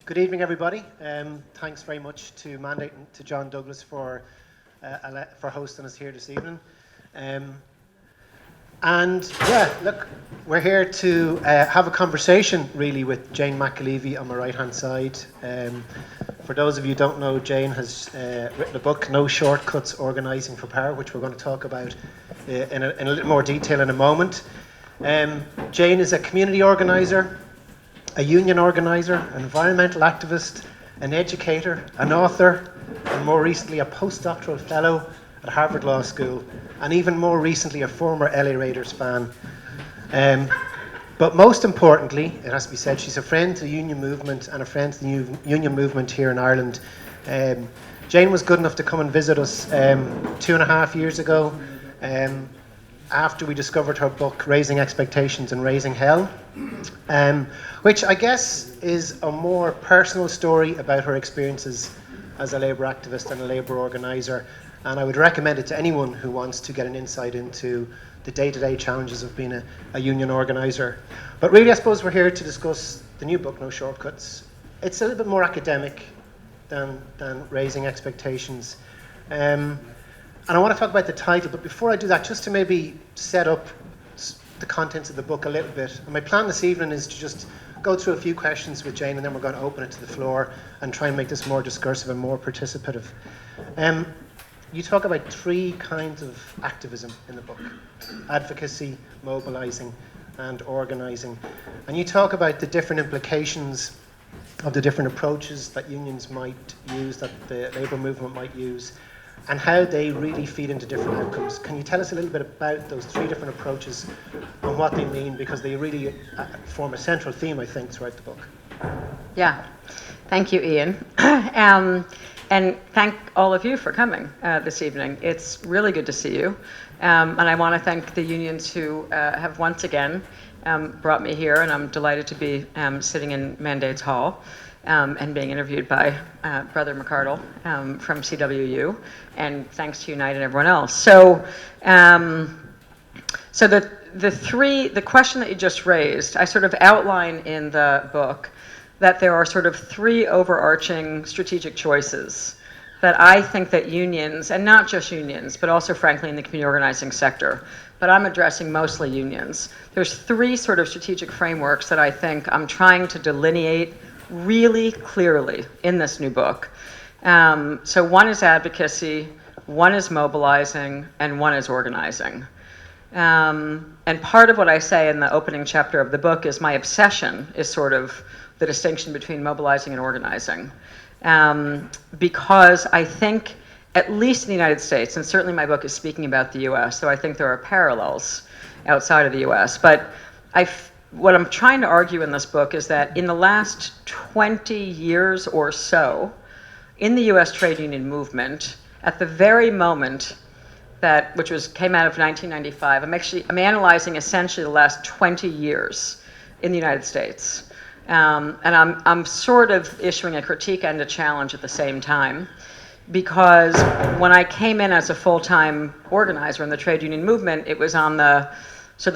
Good evening, everybody. Thanks very much to John Douglas for hosting us here this evening. Look, we're here to have a conversation really with Jane McAlevey on my right-hand side. For those of you who don't know, Jane has written a book, No Shortcuts, Organising for Power, which we're going to talk about in a little more detail in a moment. Jane is a community organiser, a union organiser, an environmental activist, an educator, an author, and more recently a postdoctoral fellow at Harvard Law School, and even more recently a former LA Raiders fan. But most importantly, it has to be said, she's a friend to the union movement and a friend to the union movement here in Ireland. Jane was good enough to come and visit us 2.5 years ago after we discovered her book, Raising Expectations and Raising Hell, which I guess is a more personal story about her experiences as a labour activist and a labour organiser. And I would recommend it to anyone who wants to get an insight into the day-to-day challenges of being a union organiser. But really, I suppose we're here to discuss the new book, No Shortcuts. It's a little bit more academic than Raising Expectations. And I want to talk about the title, but before I do that, just to maybe set up the contents of the book a little bit. And my plan this evening is to just go through a few questions with Jane, and then we're going to open it to the floor and try and make this more discursive and more participative. You talk about 3 kinds of activism in the book: advocacy, mobilising, and organising. And you talk about the different implications of the different approaches that unions might use, that the labour movement might use, and how they really feed into different outcomes. Can you tell us a little bit about those 3 different approaches and what they mean? Because they really form a central theme, I think, throughout the book. Yeah, thank you, Ian. And thank all of you for coming this evening. It's really good to see you. And I want to thank the unions who have once again brought me here, and I'm delighted to be sitting in Mandates Hall and being interviewed by Brother McArdle from CWU, and thanks to Unite and everyone else. So the question that you just raised, I sort of outline in the book that there are sort of 3 overarching strategic choices that I think that unions, and not just unions, but also frankly in the community organizing sector, but I'm addressing mostly unions. There's 3 sort of strategic frameworks that I think I'm trying to delineate really clearly in this new book. So one is advocacy, one is mobilizing, and one is organizing. And part of what I say in the opening chapter of the book is my obsession is sort of the distinction between mobilizing and organizing. Because I think, at least in the United States, and certainly my book is speaking about the US, so I think there are parallels outside of the US, but what I'm trying to argue in this book is that in the last 20 years or so, in the US trade union movement, at the very moment came out of 1995, I'm analyzing essentially the last 20 years in the United States. And I'm sort of issuing a critique and a challenge at the same time, because when I came in as a full-time organizer in the trade union movement, it was on the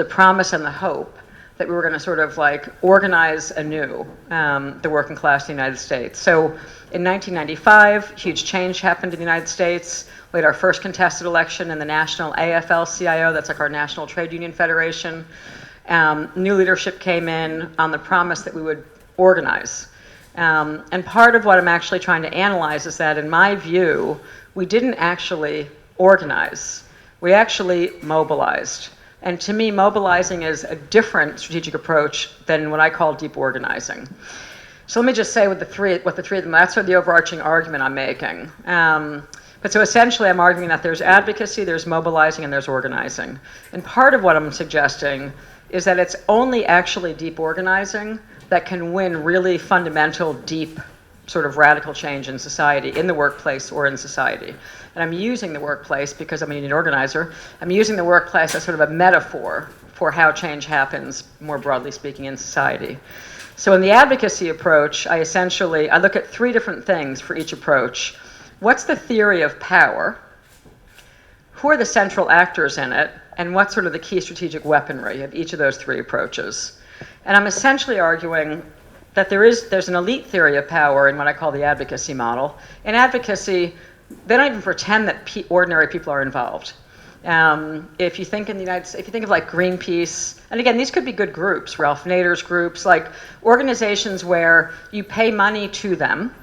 promise and the hope that we were going to sort of like organize anew the working class in the United States. So in 1995, huge change happened in the United States. We had our first contested election in the national AFL-CIO, that's like our National Trade Union Federation. New leadership came in on the promise that we would organize. And part of what I'm actually trying to analyze is that, in my view, we didn't actually organize. We actually mobilized. And to me, mobilizing is a different strategic approach than what I call deep organizing. So let me just say what the three of them, that's sort of the overarching argument I'm making. But so essentially I'm arguing that there's advocacy, there's mobilizing, and there's organizing. And part of what I'm suggesting is that it's only actually deep organizing that can win really fundamental, deep, sort of radical change in society, in the workplace or in society. And I'm using the workplace because I'm a union organizer. I'm using the workplace as sort of a metaphor for how change happens, more broadly speaking, in society. So in the advocacy approach, I look at 3 different things for each approach. What's the theory of power? Who are the central actors in it? And what's sort of the key strategic weaponry of each of those 3 approaches? And I'm essentially arguing that there's an elite theory of power in what I call the advocacy model. In advocacy, they don't even pretend that ordinary people are involved. If you think in the United States, if you think of like Greenpeace, and again, these could be good groups, Ralph Nader's groups, like organizations where you pay money to them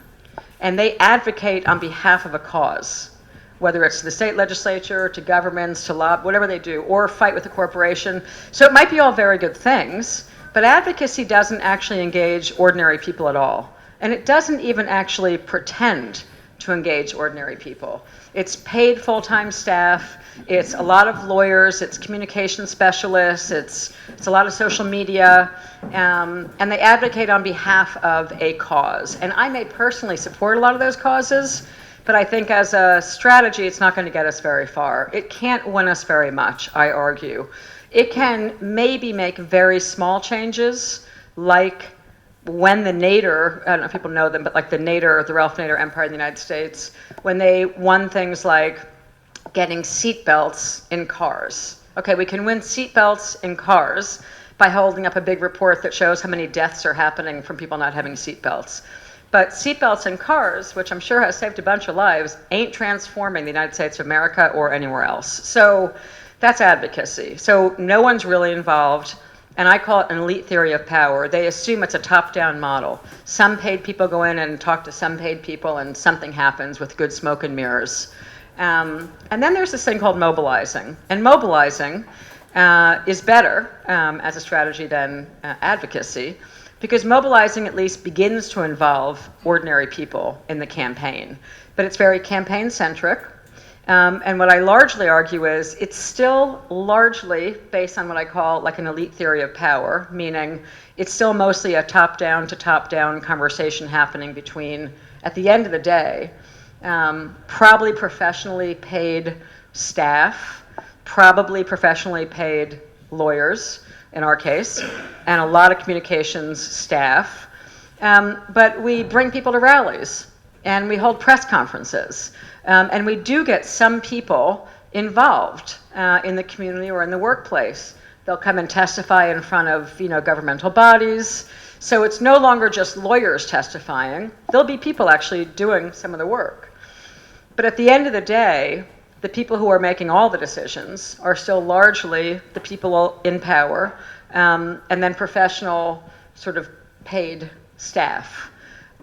and they advocate on behalf of a cause, whether it's to the state legislature, to governments, to lobby, whatever they do, or fight with a corporation. So it might be all very good things, but advocacy doesn't actually engage ordinary people at all. And it doesn't even actually pretend to engage ordinary people. It's paid full-time staff, it's a lot of lawyers, it's communication specialists, it's a lot of social media, and they advocate on behalf of a cause. And I may personally support a lot of those causes, but I think as a strategy, it's not going to get us very far. It can't win us very much, I argue. It can maybe make very small changes, like when the Nader, I don't know if people know them, but like the Ralph Nader Empire in the United States, when they won things like getting seatbelts in cars. Okay, we can win seatbelts in cars by holding up a big report that shows how many deaths are happening from people not having seatbelts. But seatbelts in cars, which I'm sure has saved a bunch of lives, ain't transforming the United States of America or anywhere else. So that's advocacy. So no one's really involved. And I call it an elite theory of power. They assume it's a top-down model. Some paid people go in and talk to some paid people, and something happens with good smoke and mirrors. And then there's this thing called mobilizing. And mobilizing is better as a strategy than advocacy, because mobilizing at least begins to involve ordinary people in the campaign. But it's very campaign-centric. And what I largely argue is it's still largely based on what I call like an elite theory of power, meaning it's still mostly a top-down to top-down conversation happening between, at the end of the day, probably professionally paid staff, probably professionally paid lawyers, in our case, and a lot of communications staff. But we bring people to rallies, and we hold press conferences. And we do get some people involved in the community or in the workplace. They'll come and testify in front of governmental bodies. So it's no longer just lawyers testifying. There'll be people actually doing some of the work. But at the end of the day, the people who are making all the decisions are still largely the people in power, and then professional sort of paid staff.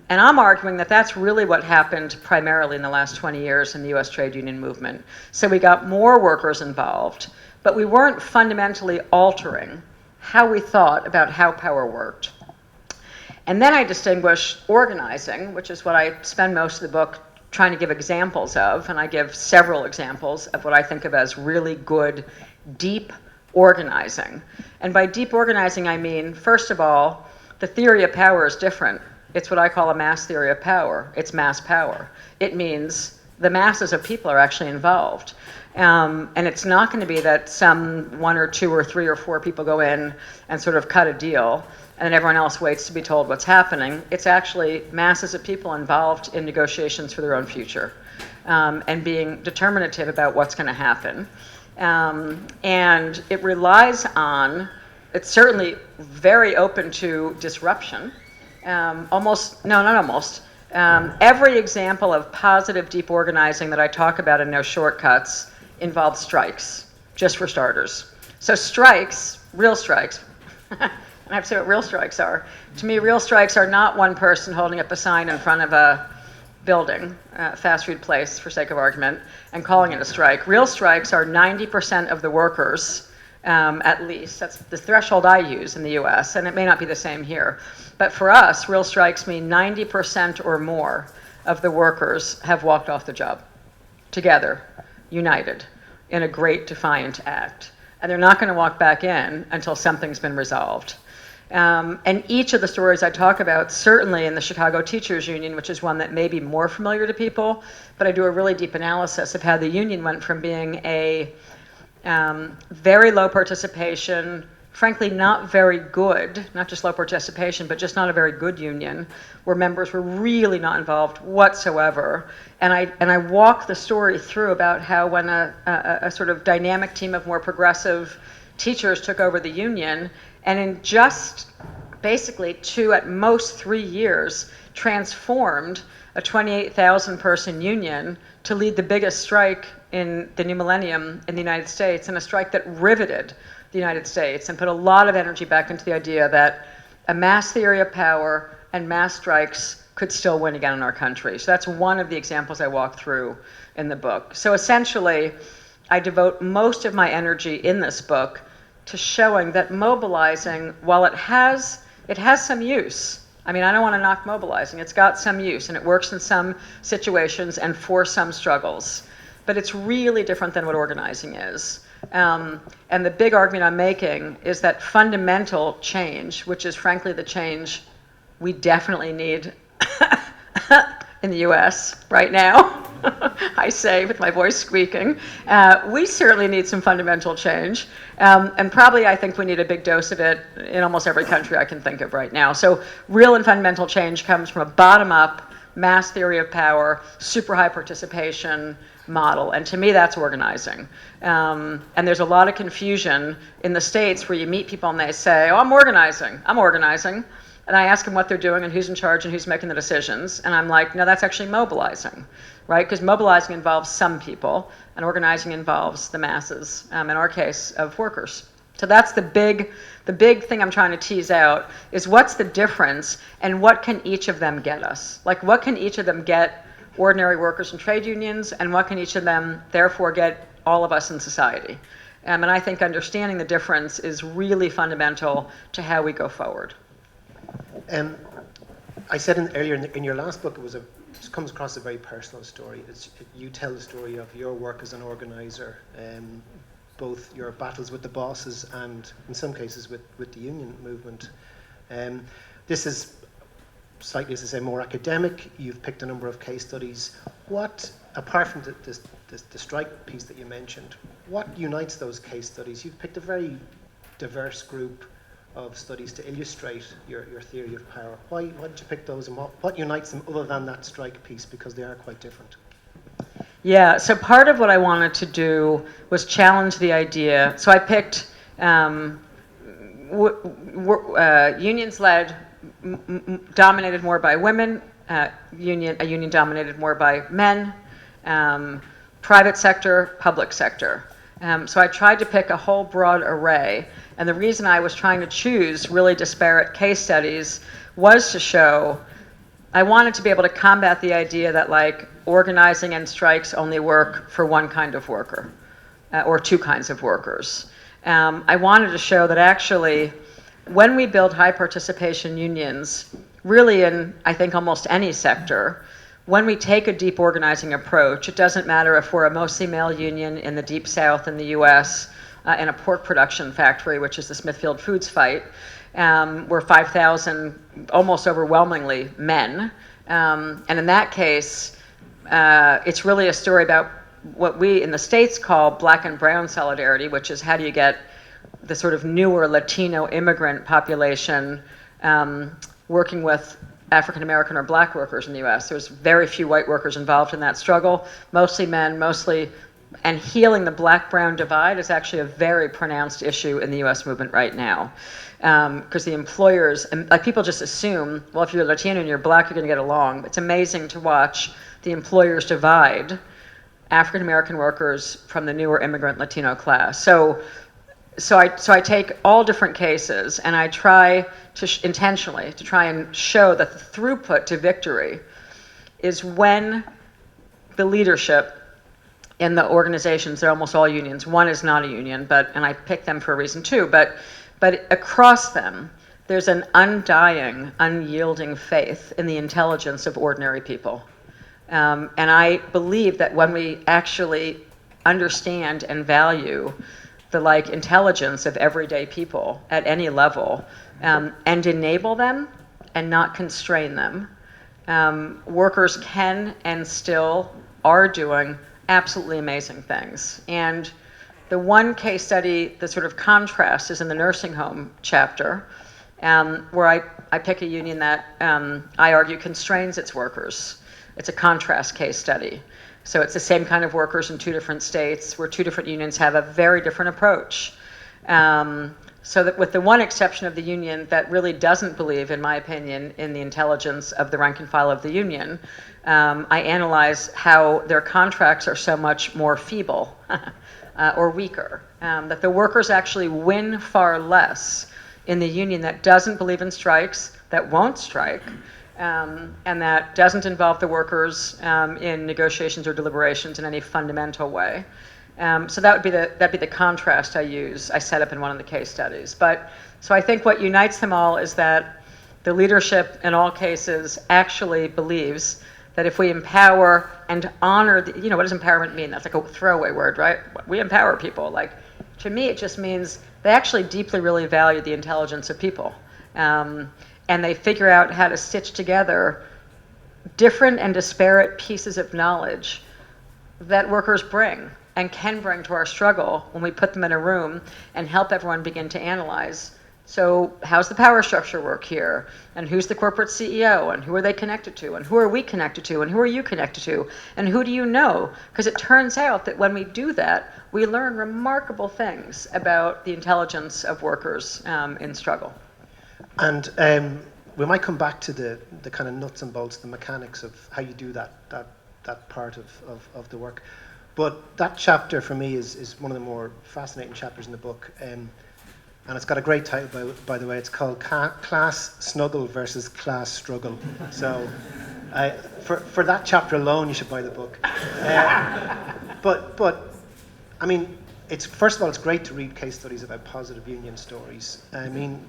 And I'm arguing that that's really what happened primarily in the last 20 years in the US trade union movement. So we got more workers involved, but we weren't fundamentally altering how we thought about how power worked. And then I distinguish organizing, which is what I spend most of the book trying to give examples of, and I give several examples of what I think of as really good, deep organizing. And by deep organizing, I mean, first of all, the theory of power is different. It's what I call a mass theory of power. It's mass power. It means the masses of people are actually involved. And it's not going to be that some 1 or 2 or 3 or 4 people go in and sort of cut a deal and then everyone else waits to be told what's happening. It's actually masses of people involved in negotiations for their own future, and being determinative about what's going to happen. And it relies on, it's certainly very open to disruption. Every example of positive deep organizing that I talk about in No Shortcuts involves strikes, just for starters. So strikes, real strikes, and I have to say what real strikes are. To me, real strikes are not one person holding up a sign in front of a building, fast food place for sake of argument, and calling it a strike. Real strikes are 90% of the workers, at least. That's the threshold I use in the US, and it may not be the same here. But for us, real strikes mean 90% or more of the workers have walked off the job together, united, in a great defiant act. And they're not going to walk back in until something's been resolved. And each of the stories I talk about, certainly in the Chicago Teachers Union, which is one that may be more familiar to people, but I do a really deep analysis of how the union went from being a very low participation, frankly not very good, not just low participation, but just not a very good union, where members were really not involved whatsoever. And I walk the story through about how when a sort of dynamic team of more progressive teachers took over the union, and in just basically 2, at most 3 years, transformed a 28,000 person union to lead the biggest strike in the new millennium in the United States, and a strike that riveted the United States and put a lot of energy back into the idea that a mass theory of power and mass strikes could still win again in our country. So that's one of the examples I walk through in the book. So essentially, I devote most of my energy in this book to showing that mobilizing, while it has some use. I mean, I don't want to knock mobilizing. It's got some use, and it works in some situations and for some struggles. But it's really different than what organizing is. And the big argument I'm making is that fundamental change, which is frankly the change we definitely need in the US right now, I say with my voice squeaking, we certainly need some fundamental change. And probably I think we need a big dose of it in almost every country I can think of right now. So real and fundamental change comes from a bottom-up mass theory of power, super high participation model. And to me, that's organizing. And there's a lot of confusion in the States where you meet people and they say, oh, I'm organizing. And I ask them what they're doing and who's in charge and who's making the decisions. And I'm like, no, that's actually mobilizing, right? Because mobilizing involves some people, and organizing involves the masses, in our case, of workers. So that's the big thing I'm trying to tease out, is what's the difference and what can each of them get us? Like, what can each of them get ordinary workers and trade unions, and what can each of them therefore get all of us in society? And I think understanding the difference is really fundamental to how we go forward. I said earlier in your last book, it comes across a very personal story. You tell the story of your work as an organizer, both your battles with the bosses and in some cases with the union movement. This is slightly, as I say, more academic. You've picked a number of case studies. What, apart from the strike piece that you mentioned, what unites those case studies? You've picked a very diverse group of studies to illustrate your theory of power. Why did you pick those, and what unites them other than that strike piece, because they are quite different? Yeah, so part of what I wanted to do was challenge the idea. So I picked unions led, dominated more by women, a union dominated more by men, private sector, public sector. So I tried to pick a whole broad array. And the reason I was trying to choose really disparate case studies was to show, I wanted to be able to combat the idea that like organizing and strikes only work for one kind of worker or two kinds of workers. I wanted to show that actually when we build high participation unions, really in I think almost any sector, when we take a deep organizing approach, it doesn't matter if we're a mostly male union in the deep south in the US, in a pork production factory, which is the Smithfield Foods fight, we're 5,000, almost overwhelmingly men. And in that case, it's really a story about what we in the States call black and brown solidarity, which is how do you get the sort of newer Latino immigrant population working with African American or black workers in the US. There's very few white workers involved in that struggle, mostly men, and healing the black-brown divide is actually a very pronounced issue in the US movement right now. Because the employers, like people just assume, well, if you're Latino and you're black, you're gonna get along. It's amazing to watch the employers divide African American workers from the newer immigrant Latino class. So I take all different cases and I try to intentionally to try and show that the throughput to victory is when the leadership in the organizations, they're almost all unions. One is not a union, and I picked them for a reason too, but across them, there's an undying, unyielding faith in the intelligence of ordinary people. And I believe that when we actually understand and value the intelligence of everyday people at any level, and enable them and not constrain them, workers can and still are doing absolutely amazing things. And the one case study, the sort of contrast, is in the nursing home chapter, where I pick a union that I argue constrains its workers. It's a contrast case study. So it's the same kind of workers in two different states where two different unions have a very different approach. So that with the one exception of the union that really doesn't believe, in my opinion, in the intelligence of the rank and file of the union, I analyze how their contracts are so much more feeble or weaker, that the workers actually win far less in the union that doesn't believe in strikes, that won't strike, and that doesn't involve the workers in negotiations or deliberations in any fundamental way. So that'd be the contrast I set up in one of the case studies. But so I think what unites them all is that the leadership in all cases actually believes that if we empower and honor what does empowerment mean? That's like a throwaway word, right? We empower people. Like, to me, it just means they actually deeply really value the intelligence of people. And they figure out how to stitch together different and disparate pieces of knowledge that workers bring and can bring to our struggle when we put them in a room and help everyone begin to analyze. So how's the power structure work here? And who's the corporate CEO? And who are they connected to? And who are we connected to? And who are you connected to? And who do you know? Because it turns out that when we do that, we learn remarkable things about the intelligence of workers in struggle. And we might come back to the kind of nuts and bolts, the mechanics of how you do that part of the work. But that chapter for me is one of the more fascinating chapters in the book. And it's got a great title, by the way. It's called Class Snuggle versus Class Struggle. So for that chapter alone, you should buy the book. But I mean, first of all, it's great to read case studies about positive union stories. I mean,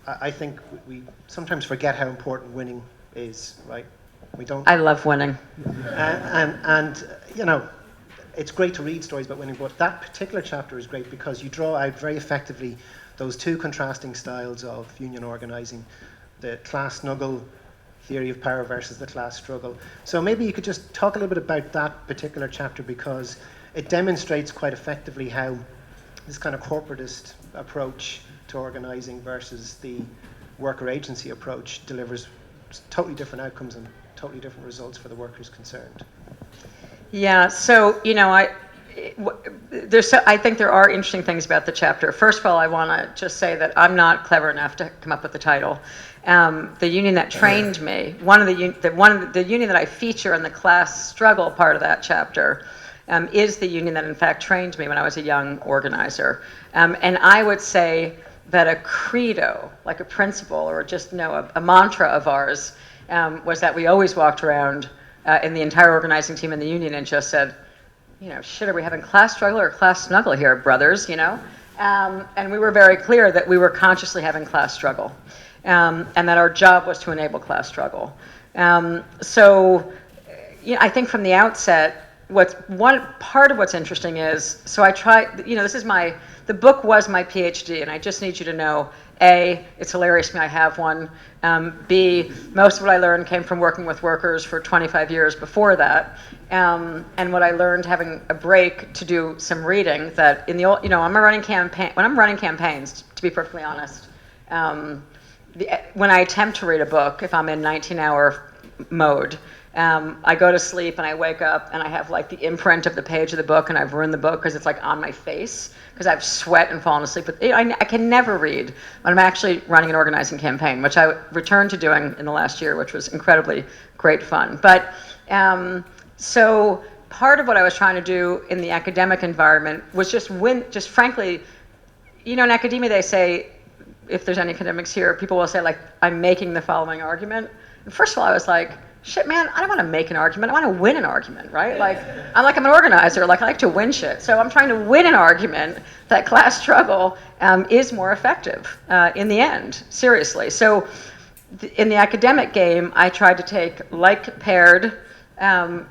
I think we sometimes forget how important winning is, right? We don't. I love winning. And it's great to read stories about winning, but that particular chapter is great because you draw out very effectively those two contrasting styles of union organizing, the class snuggle theory of power versus the class struggle. So maybe you could just talk a little bit about that particular chapter, because it demonstrates quite effectively how this kind of corporatist approach to organizing versus the worker agency approach delivers totally different outcomes and totally different results for the workers concerned. Yeah, so I think there are interesting things about the chapter. First of all, I want to just say that I'm not clever enough to come up with the title. The union that trained me, the union that I feature in the class struggle part of that chapter, is the union that in fact trained me when I was a young organizer. And I would say that a credo, like a principle or just a mantra of ours, was that we always walked around in the entire organizing team in the union and just said, shit, are we having class struggle or class snuggle here, brothers, And we were very clear that we were consciously having class struggle, and that our job was to enable class struggle. So I think from the outset, one part of what's interesting is, so I try, the book was my PhD, and I just need you to know, A, it's hilarious to me I have one. B, most of what I learned came from working with workers for 25 years before that. And what I learned having a break to do some reading, that in the old, when I'm running campaigns, to be perfectly honest, when I attempt to read a book, if I'm in 19-hour mode, I go to sleep and I wake up and I have like the imprint of the page of the book, and I've ruined the book because it's like on my face because I've sweat and fallen asleep. But I can never read when I'm actually running an organizing campaign, which I returned to doing in the last year, which was incredibly great fun. But so part of what I was trying to do in the academic environment was just frankly, in academia they say, if there's any academics here, people will say like, I'm making the following argument. And first of all, I was like, shit, man, I don't want to make an argument. I want to win an argument, right? Like, I'm an organizer. Like, I like to win shit. So I'm trying to win an argument that class struggle is more effective in the end, seriously. So in the academic game, I tried to take like-paired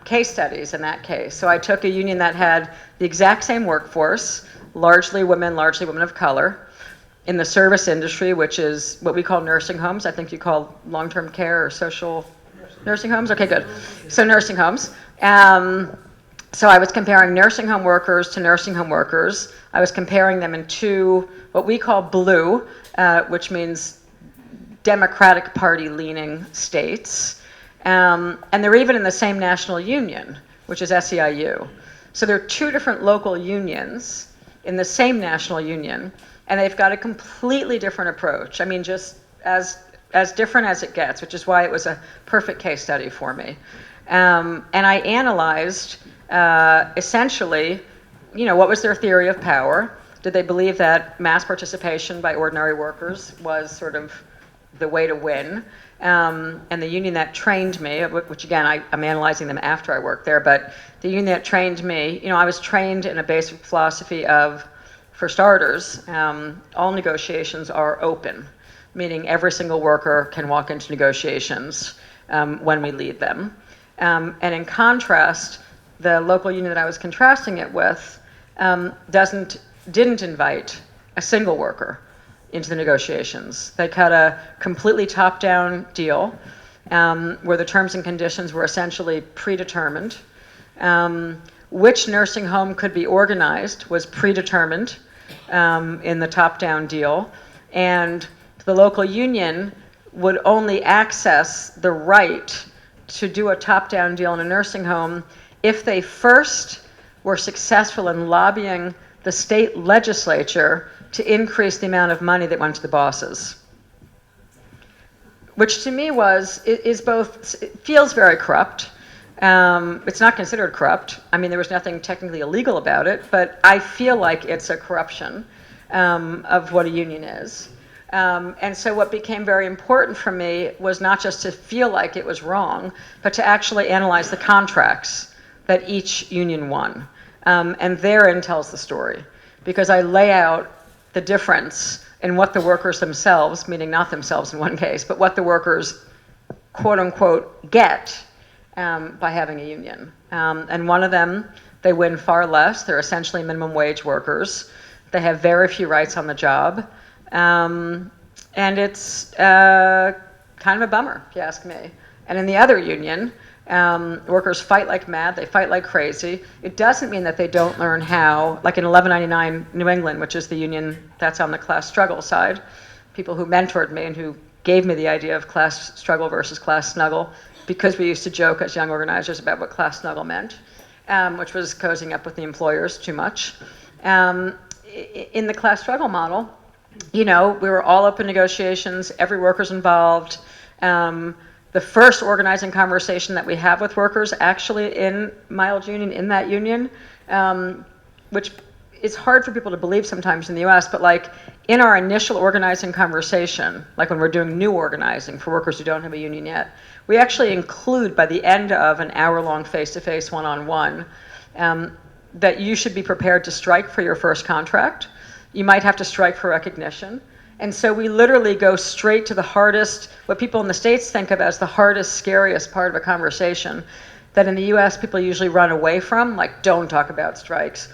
case studies in that case. So I took a union that had the exact same workforce, largely women of color, in the service industry, which is what we call nursing homes. I think you call long-term care or social nursing homes? Okay, good. So nursing homes. So I was comparing nursing home workers to nursing home workers. I was comparing them in two, what we call blue, which means Democratic Party leaning states. And they're even in the same national union, which is SEIU. So there are two different local unions in the same national union. And they've got a completely different approach. I mean, just as different as it gets, which is why it was a perfect case study for me. And I analyzed essentially, what was their theory of power? Did they believe that mass participation by ordinary workers was sort of the way to win? And the union that trained me, which again, I'm analyzing them after I worked there, but the union that trained me, I was trained in a basic philosophy of, for starters, all negotiations are open, meaning every single worker can walk into negotiations when we lead them. And in contrast, the local union that I was contrasting it with didn't invite a single worker into the negotiations. They cut a completely top-down deal where the terms and conditions were essentially predetermined. Which nursing home could be organized was predetermined in the top-down deal, and the local union would only access the right to do a top-down deal in a nursing home if they first were successful in lobbying the state legislature to increase the amount of money that went to the bosses. Which to me feels very corrupt. It's not considered corrupt. I mean, there was nothing technically illegal about it, but I feel like it's a corruption of what a union is. And so what became very important for me was not just to feel like it was wrong, but to actually analyze the contracts that each union won. And therein tells the story, because I lay out the difference in what the workers themselves, meaning not themselves in one case, but what the workers, quote unquote, get by having a union. And one of them, they win far less. They're essentially minimum wage workers. They have very few rights on the job. And it's kind of a bummer, if you ask me. And in the other union, workers fight like mad, they fight like crazy. It doesn't mean that they don't learn how, like in 1199 New England, which is the union that's on the class struggle side, people who mentored me and who gave me the idea of class struggle versus class snuggle, because we used to joke as young organizers about what class snuggle meant, which was cozying up with the employers too much. In the class struggle model, we were all open negotiations, every worker's involved. The first organizing conversation that we have with workers actually in my old union, in that union, which is hard for people to believe sometimes in the US, but like in our initial organizing conversation, like when we're doing new organizing for workers who don't have a union yet, we actually include by the end of an hour-long face-to-face one-on-one that you should be prepared to strike for your first contract. You might have to strike for recognition. And so we literally go straight to the hardest, what people in the States think of as the hardest, scariest part of a conversation, that in the US people usually run away from, like, don't talk about strikes.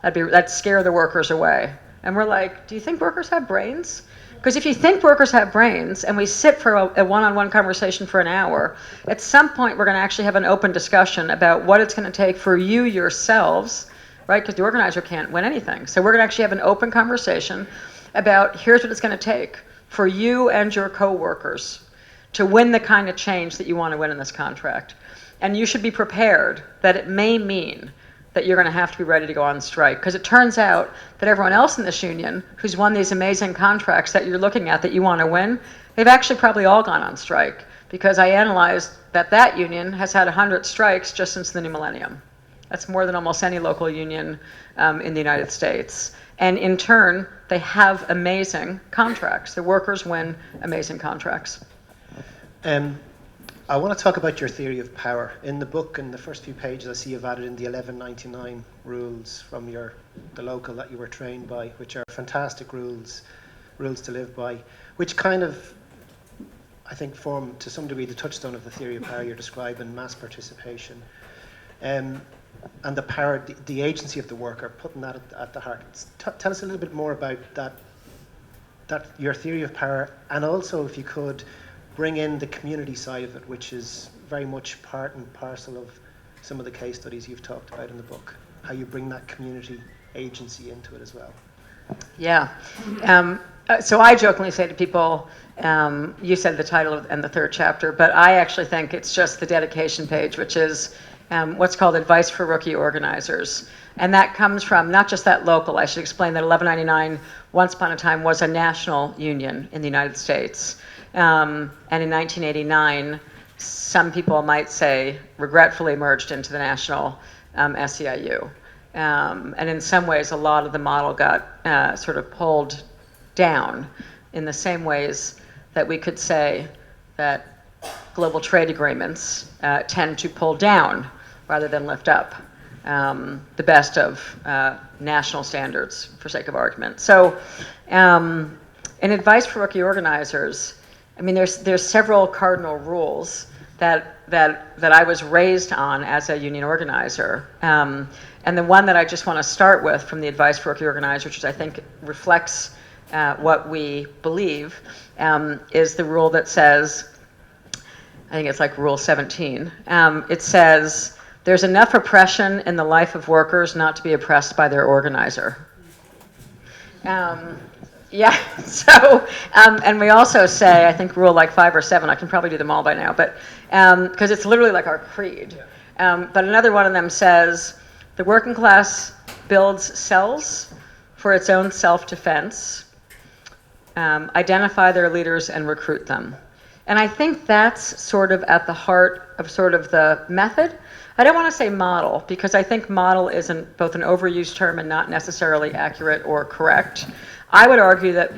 That'd scare the workers away. And we're like, do you think workers have brains? Because if you think workers have brains and we sit for a one-on-one conversation for an hour, at some point we're going to actually have an open discussion about what it's going to take for you yourselves, right? Because the organizer can't win anything. So we're going to actually have an open conversation about here's what it's going to take for you and your co-workers to win the kind of change that you want to win in this contract. And you should be prepared that it may mean that you're going to have to be ready to go on strike. Because it turns out that everyone else in this union who's won these amazing contracts that you're looking at that you want to win, they've actually probably all gone on strike. Because I analyzed that union has had 100 strikes just since the new millennium. That's more than almost any local union in the United States. And in turn, they have amazing contracts. The workers win amazing contracts. I want to talk about your theory of power. In the book, in the first few pages, I see you've added in the 1199 rules from the local that you were trained by, which are fantastic rules to live by, which kind of, I think, form to some degree the touchstone of the theory of power you're describing, mass participation. And the power, the agency of the worker, putting that at the heart. Tell us a little bit more about that your theory of power, and also, if you could, bring in the community side of it, which is very much part and parcel of some of the case studies you've talked about in the book. How you bring that community agency into it as well. Yeah. So I jokingly say to people, you said the title and the third chapter, but I actually think it's just the dedication page, which is what's called Advice for Rookie Organizers. And that comes from not just that local. I should explain that 1199 once upon a time was a national union in the United States. And in 1989, some people might say regretfully merged into the national SEIU. And in some ways, a lot of the model got sort of pulled down in the same ways that we could say that global trade agreements tend to pull down rather than lift up the best of national standards, for sake of argument. So, in advice for rookie organizers, I mean, there's several cardinal rules that I was raised on as a union organizer. And the one that I just want to start with from the advice for rookie organizers, which I think reflects what we believe, is the rule that says, I think it's like Rule 17. It says, there's enough oppression in the life of workers not to be oppressed by their organizer. Yeah, so, and we also say, I think Rule like 5 or 7, I can probably do them all by now, but, because it's literally like our creed. But another one of them says, the working class builds cells for its own self-defense, identify their leaders and recruit them. And I think that's sort of at the heart of sort of the method. I don't want to say model, because I think model isn't both an overused term and not necessarily accurate or correct. I would argue that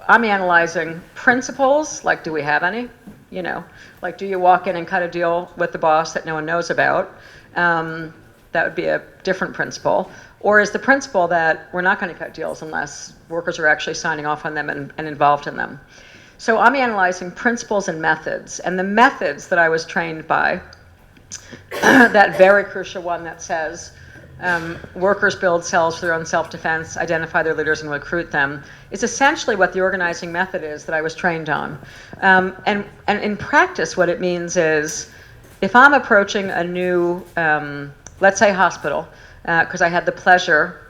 I'm analyzing principles, like do we have any? You know, like do you walk in and cut a deal with the boss that no one knows about? That would be a different principle. Or is the principle that we're not going to cut deals unless workers are actually signing off on them and involved in them? So I'm analyzing principles and methods. And the methods that I was trained by, that very crucial one that says workers build cells for their own self-defense, identify their leaders and recruit them, is essentially what the organizing method is that I was trained on. And in practice, what it means is if I'm approaching a new, let's say hospital, because I had the pleasure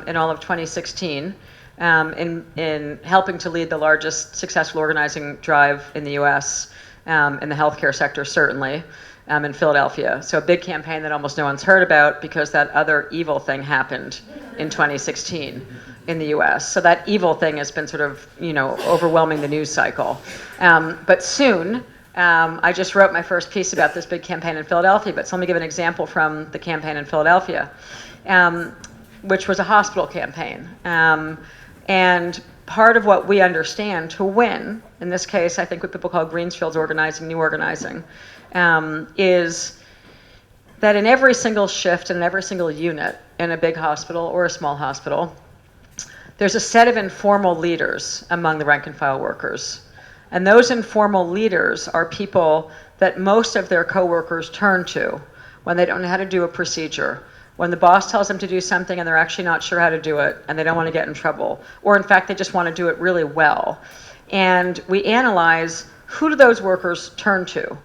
in all of 2016 in helping to lead the largest successful organizing drive in the US, in the healthcare sector certainly, in Philadelphia. So a big campaign that almost no one's heard about because that other evil thing happened in 2016 in the US. So that evil thing has been sort of, overwhelming the news cycle. But soon, I just wrote my first piece about this big campaign in Philadelphia, but so let me give an example from the campaign in Philadelphia, which was a hospital campaign. And part of what we understand to win, in this case, I think what people call Greensfield's organizing, new organizing, is that in every single shift and every single unit in a big hospital or a small hospital, there's a set of informal leaders among the rank and file workers. And those informal leaders are people that most of their coworkers turn to when they don't know how to do a procedure, when the boss tells them to do something and they're actually not sure how to do it and they don't want to get in trouble, or in fact they just want to do it really well. And we analyze who do those workers turn to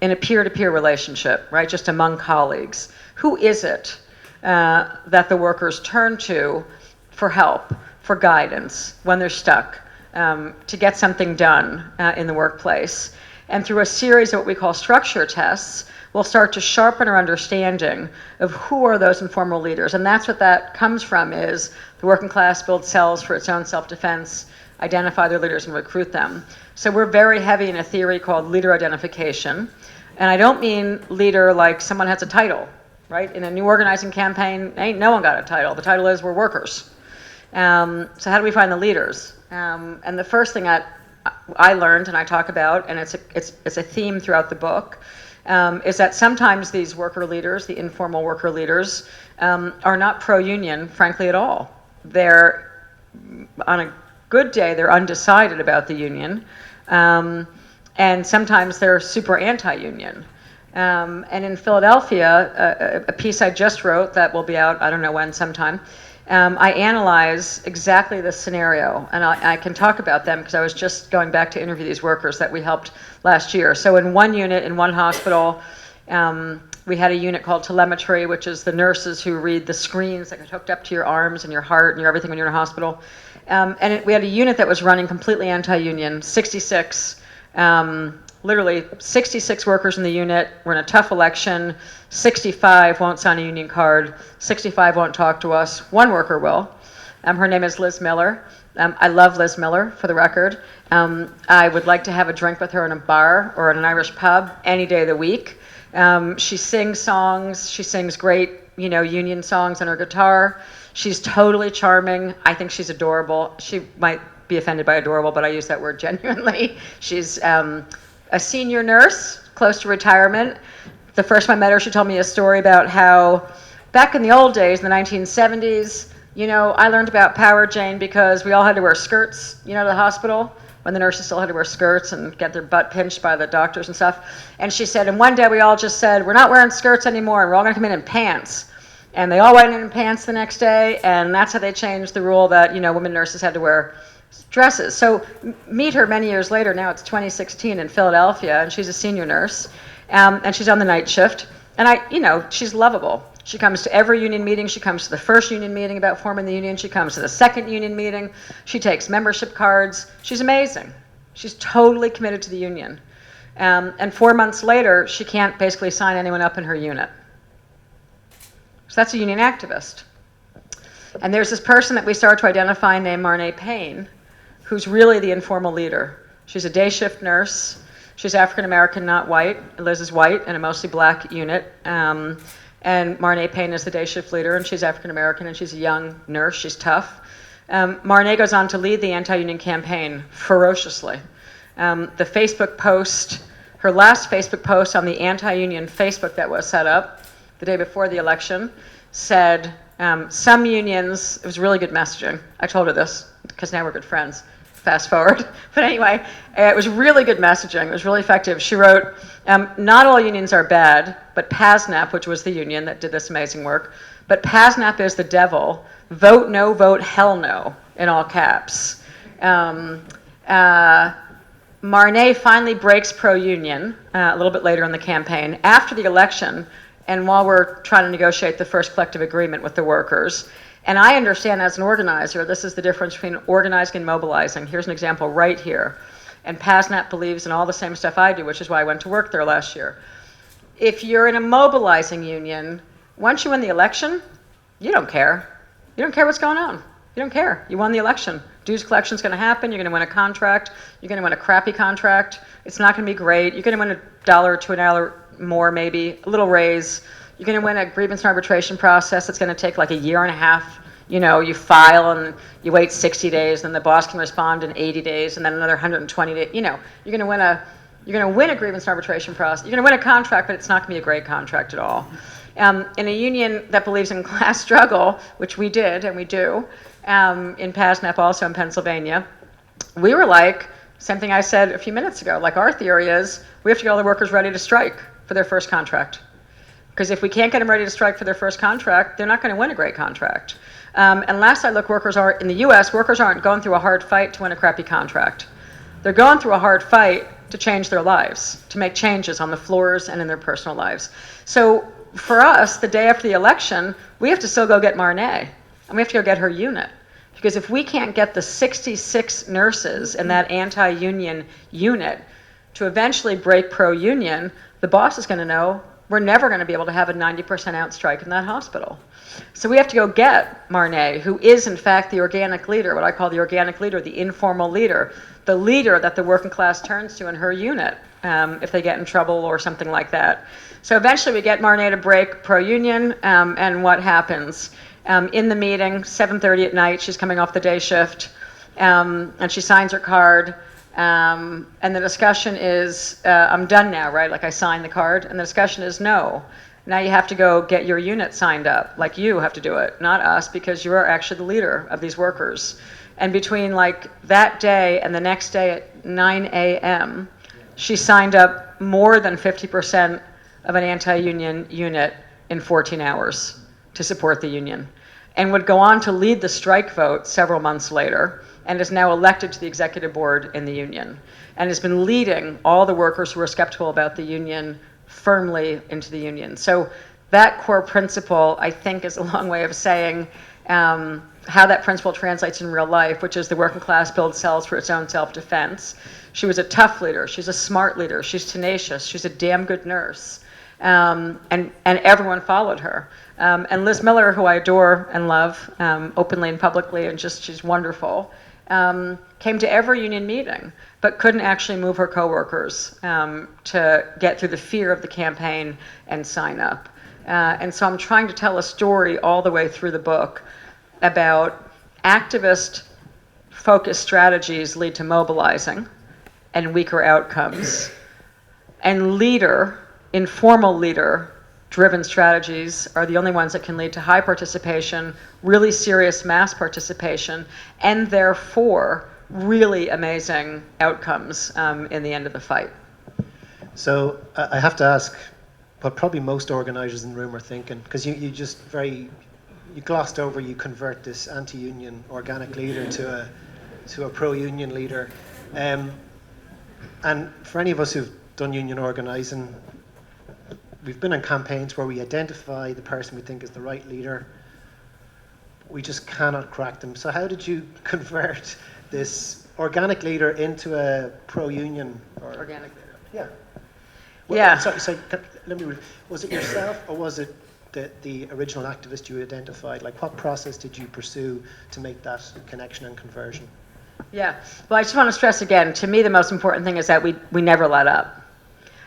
in a peer-to-peer relationship, right, just among colleagues. Who is it that the workers turn to for help, for guidance, when they're stuck, to get something done in the workplace? And through a series of what we call structure tests, we'll start to sharpen our understanding of who are those informal leaders. And that's what that comes from, is the working class builds cells for its own self-defense, identify their leaders and recruit them. So we're very heavy in a theory called leader identification. And I don't mean leader like someone has a title, right? In a new organizing campaign, ain't no one got a title. The title is we're workers. So how do we find the leaders? And the first thing that I learned and I talk about, and it's a theme throughout the book, is that sometimes these worker leaders, the informal worker leaders, are not pro-union, frankly, at all. They're, on a good day, they're undecided about the union, and sometimes they're super anti-union. And in Philadelphia, a piece I just wrote that will be out, I don't know when, sometime, I analyze exactly this scenario, and I can talk about them because I was just going back to interview these workers that we helped last year. So in one unit, in one hospital, we had a unit called telemetry, which is the nurses who read the screens that get hooked up to your arms and your heart and your everything when you're in a hospital. We had a unit that was running completely anti-union, 66, literally 66 workers in the unit. We're in a tough election. 65 won't sign a union card. 65 won't talk to us. One worker will. Her name is Liz Miller. I love Liz Miller, for the record. I would like to have a drink with her in a bar or in an Irish pub any day of the week. She sings songs. She sings great, union songs on her guitar. She's totally charming. I think she's adorable. She might be offended by adorable, but I use that word genuinely. She's a senior nurse, close to retirement. The first time I met her, she told me a story about how back in the old days, in the 1970s, I learned about power, Jane, because we all had to wear skirts, to the hospital, when the nurses still had to wear skirts and get their butt pinched by the doctors and stuff. And she said, and one day we all just said, we're not wearing skirts anymore, and we're all going to come in pants. And they all went in pants the next day, and that's how they changed the rule that, women nurses had to wear dresses. So meet her many years later. Now it's 2016 in Philadelphia, and she's a senior nurse, and she's on the night shift. And she's lovable. She comes to every union meeting. She comes to the first union meeting about forming the union. She comes to the second union meeting. She takes membership cards. She's amazing. She's totally committed to the union. And 4 months later, she can't basically sign anyone up in her unit. So that's a union activist. And there's this person that we start to identify named Marnay Payne, who's really the informal leader. She's a day shift nurse. She's African American, not white. Liz is white in a mostly black unit. And Marnay Payne is the day shift leader, and she's African American, and she's a young nurse. She's tough. Marnay goes on to lead the anti-union campaign ferociously. The Facebook post, her last Facebook post on the anti-union Facebook that was set up the day before the election, said, some unions, it was really good messaging. I told her this because now we're good friends. Fast forward. But anyway, it was really good messaging. It was really effective. She wrote, not all unions are bad, but PASNAP, which was the union that did this amazing work, but PASNAP is the devil. Vote no, vote hell no, in all caps. Marnay finally breaks pro-union a little bit later in the campaign, after the election, and while we're trying to negotiate the first collective agreement with the workers. And I understand as an organizer, this is the difference between organizing and mobilizing. Here's an example right here. And PASNAP believes in all the same stuff I do, which is why I went to work there last year. If you're in a mobilizing union, once you win the election, you don't care. You don't care what's going on. You don't care. You won the election. Dues collection's going to happen. You're going to win a contract. You're going to win a crappy contract. It's not going to be great. You're going to win $1 to $1 more, maybe, a little raise. You're going to win a grievance and arbitration process that's going to take like a year and a half. You file and you wait 60 days, then the boss can respond in 80 days, and then another 120 days. You're going to win a grievance and arbitration process. You're going to win a contract, but it's not going to be a great contract at all. In a union that believes in class struggle, which we did and we do, in PASNAP also in Pennsylvania, we were like, same thing I said a few minutes ago, like our theory is we have to get all the workers ready to strike for their first contract. Because if we can't get them ready to strike for their first contract, they're not going to win a great contract. And last I looked, in the US, workers aren't going through a hard fight to win a crappy contract. They're going through a hard fight to change their lives, to make changes on the floors and in their personal lives. So for us, the day after the election, we have to still go get Marnay, and we have to go get her unit. Because if we can't get the 66 nurses in that anti-union unit to eventually break pro-union, the boss is going to know we're never going to be able to have a 90% out strike in that hospital. So we have to go get Marnay, who is in fact the organic leader, what I call the organic leader, the informal leader, the leader that the working class turns to in her unit if they get in trouble or something like that. So eventually we get Marnay to break pro-union, and what happens? In the meeting, 7:30 at night, she's coming off the day shift, and she signs her card. And the discussion is, I'm done now, right? Like I signed the card, and the discussion is no. Now you have to go get your unit signed up. Like you have to do it, not us, because you are actually the leader of these workers. And between like that day and the next day at 9 a.m., she signed up more than 50% of an anti-union unit in 14 hours to support the union, and would go on to lead the strike vote several months later, and is now elected to the executive board in the union, and has been leading all the workers who are skeptical about the union firmly into the union. So that core principle, I think, is a long way of saying how that principle translates in real life, which is the working class builds cells for its own self-defense. She was a tough leader. She's a smart leader. She's tenacious. She's a damn good nurse. and everyone followed her. And Liz Miller, who I adore and love openly and publicly, and she's wonderful, came to every union meeting, but couldn't actually move her coworkers to get through the fear of the campaign and sign up. And so I'm trying to tell a story all the way through the book about activist-focused strategies lead to mobilizing and weaker outcomes, and informal leader-driven strategies are the only ones that can lead to high participation, really serious mass participation, and therefore really amazing outcomes in the end of the fight. So I have to ask what probably most organisers in the room are thinking, because you glossed over, you convert this anti-union organic leader to a pro-union leader. And for any of us who've done union organising, we've been in campaigns where we identify the person we think is the right leader. We just cannot crack them. So how did you convert this organic leader into a pro-union? Organic leader. Yeah. Yeah. So was it yourself, or was it the original activist you identified? Like, what process did you pursue to make that connection and conversion? Yeah. Well, I just want to stress again, to me the most important thing is that we never let up.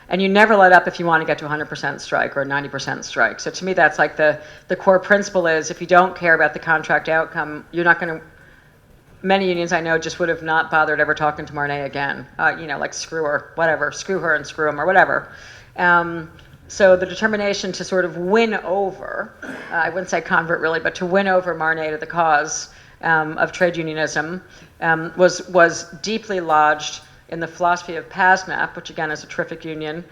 And you never let up if you want to get to 100% strike or a 90% strike. So to me, that's like the core principle is, if you don't care about the contract outcome, you're not going to... Many unions I know just would have not bothered ever talking to Marnay again. Like, screw her, whatever, screw her and screw him, or whatever. So the determination to sort of win over, I wouldn't say convert really, but to win over Marnay to the cause of trade unionism was deeply lodged in the philosophy of PASNAP, which again is a terrific union,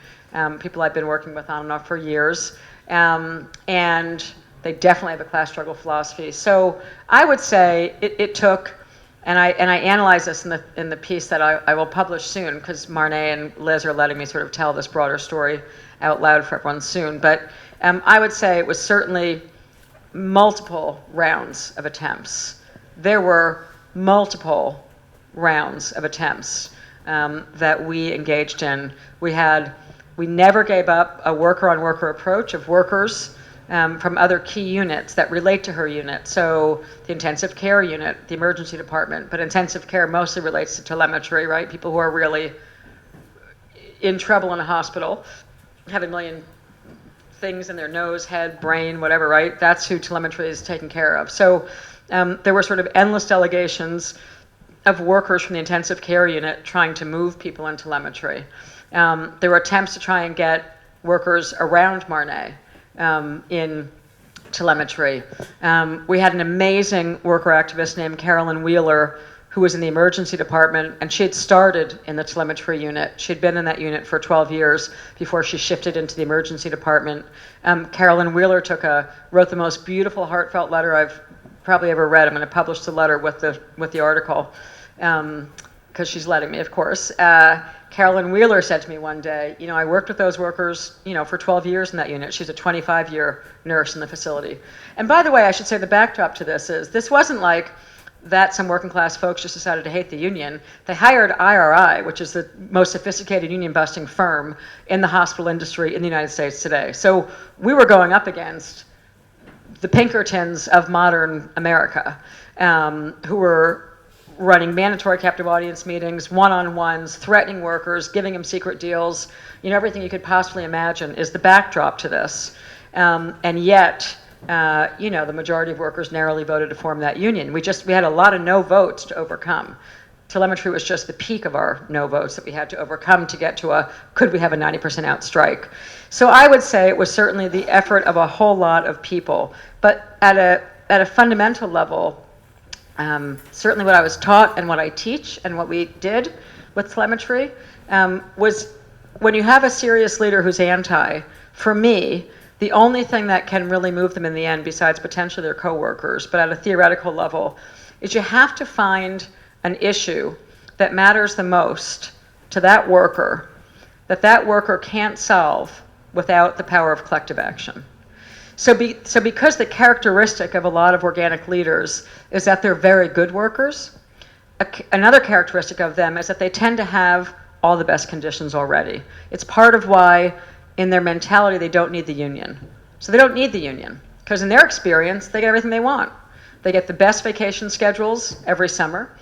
people I've been working with on and off for years, and they definitely have a class struggle philosophy. So I would say it took, and I analyze this in the piece that I will publish soon, because Marnay and Liz are letting me sort of tell this broader story out loud for everyone soon. But I would say it was certainly multiple rounds of attempts. There were multiple rounds of attempts that we engaged in. We never gave up a worker-on-worker approach of workers from other key units that relate to her unit. So the intensive care unit, the emergency department, but intensive care mostly relates to telemetry, right? People who are really in trouble in a hospital, have a million things in their nose, head, brain, whatever, right? That's who telemetry is taken care of. So there were sort of endless delegations of workers from the intensive care unit trying to move people in telemetry. There were attempts to try and get workers around Marnay in telemetry. We had an amazing worker activist named Carolyn Wheeler, who was in the emergency department, and she had started in the telemetry unit. She'd been in that unit for 12 years before she shifted into the emergency department. Carolyn Wheeler wrote the most beautiful, heartfelt letter I've probably ever read. I'm going to publish the letter with the article, because she's letting me, of course. Carolyn Wheeler said to me one day, I worked with those workers, for 12 years in that unit. She's a 25-year nurse in the facility. And by the way, I should say the backdrop to this wasn't like that some working class folks just decided to hate the union. They hired IRI, which is the most sophisticated union busting firm in the hospital industry in the United States today. So we were going up against the Pinkertons of modern America, who were running mandatory captive audience meetings, one-on-ones, threatening workers, giving them secret deals. Everything you could possibly imagine is the backdrop to this. And yet, the majority of workers narrowly voted to form that union. We had a lot of no votes to overcome. Telemetry was just the peak of our no votes that we had to overcome to get to could we have a 90% out strike. So I would say it was certainly the effort of a whole lot of people. But at a fundamental level, certainly what I was taught and what I teach and what we did with telemetry was, when you have a serious leader who's anti, for me, the only thing that can really move them in the end, besides potentially their coworkers, but at a theoretical level, is you have to find an issue that matters the most to that worker can't solve without the power of collective action. So because the characteristic of a lot of organic leaders is that they're very good workers, another characteristic of them is that they tend to have all the best conditions already. It's part of why in their mentality, they don't need the union. So they don't need the union, because in their experience, they get everything they want. They get the best vacation schedules every summer.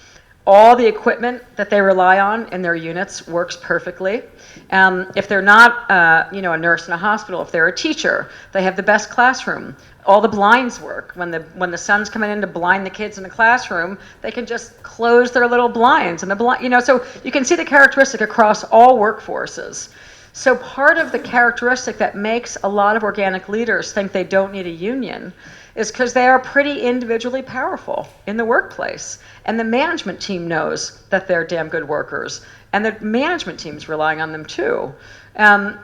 All the equipment that they rely on in their units works perfectly. If they're not, a nurse in a hospital, if they're a teacher, they have the best classroom. All the blinds work. When the sun's coming in to blind the kids in the classroom, they can just close their little blinds. And so you can see the characteristic across all workforces. So part of the characteristic that makes a lot of organic leaders think they don't need a union is because they are pretty individually powerful in the workplace. And the management team knows that they're damn good workers. And the management team's relying on them too.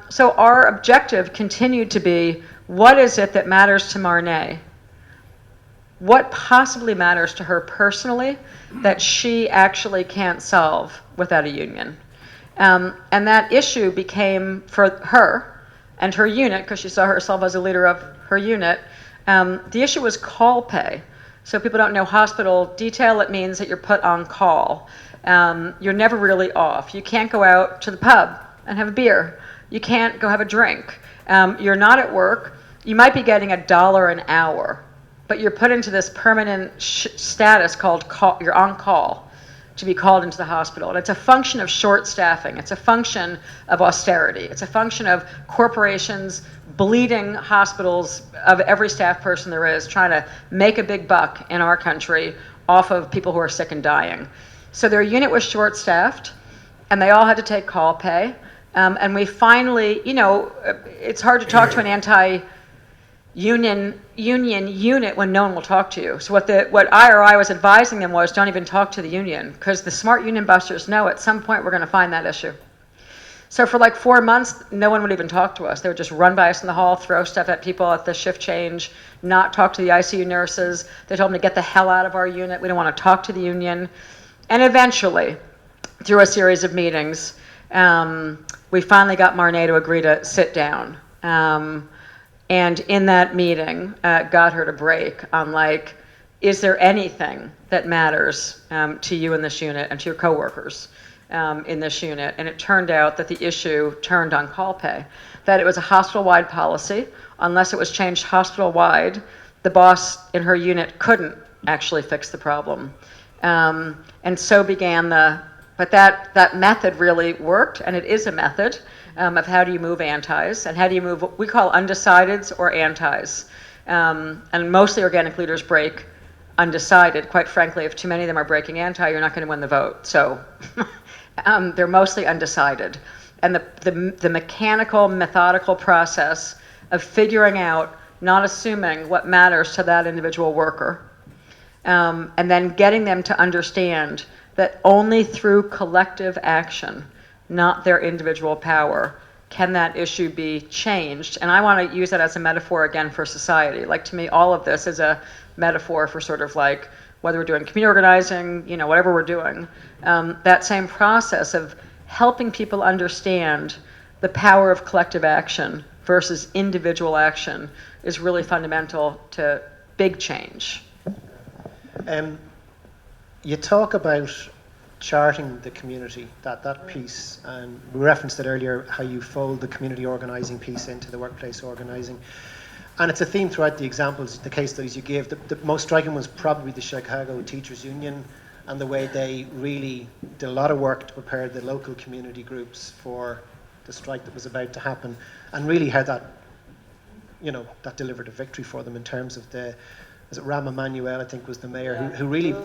So our objective continued to be, what is it that matters to Marnay? What possibly matters to her personally that she actually can't solve without a union? And that issue became, for her and her unit, because she saw herself as a leader of her unit, the issue was call pay. So people don't know hospital detail. It means that you're put on call. You're never really off. You can't go out to the pub and have a beer. You can't go have a drink. You're not at work. You might be getting $1 an hour, but you're put into this permanent status called you're on call to be called into the hospital. And it's a function of short staffing. It's a function of austerity. It's a function of corporations bleeding hospitals of every staff person there is, trying to make a big buck in our country off of people who are sick and dying. So their unit was short-staffed, and they all had to take call pay. And we finally, it's hard to talk to an anti-union unit when no one will talk to you. So what IRI was advising them was, don't even talk to the union, because the smart union busters know at some point we're going to find that issue. So for like 4 months, no one would even talk to us. They would just run by us in the hall, throw stuff at people at the shift change, not talk to the ICU nurses. They told them to get the hell out of our unit. We don't want to talk to the union. And eventually, through a series of meetings, we finally got Marnay to agree to sit down. And in that meeting, got her to break on is there anything that matters to you in this unit and to your coworkers in this unit? And it turned out that the issue turned on call pay, that it was a hospital-wide policy. Unless it was changed hospital-wide, the boss in her unit couldn't actually fix the problem. And so began but that method really worked, and it is a method of how do you move antis, and how do you move what we call undecideds or antis. And mostly organic leaders break undecided. Quite frankly, if too many of them are breaking anti, you're not going to win the vote. So they're mostly undecided. And the mechanical, methodical process of figuring out, not assuming what matters to that individual worker, and then getting them to understand that only through collective action, not their individual power, can that issue be changed. And I want to use that as a metaphor again for society. To me, all of this is a metaphor for sort of whether we're doing community organizing, whatever we're doing, that same process of helping people understand the power of collective action versus individual action is really fundamental to big change. You talk about charting the community, that piece, and we referenced it earlier, how you fold the community organising piece into the workplace organising. And it's a theme throughout the examples, the case studies you gave. The most striking was probably the Chicago Teachers Union and the way they really did a lot of work to prepare the local community groups for the strike that was about to happen, and really how that delivered a victory for them in terms of was it Rahm Emanuel, I think, was the mayor, who really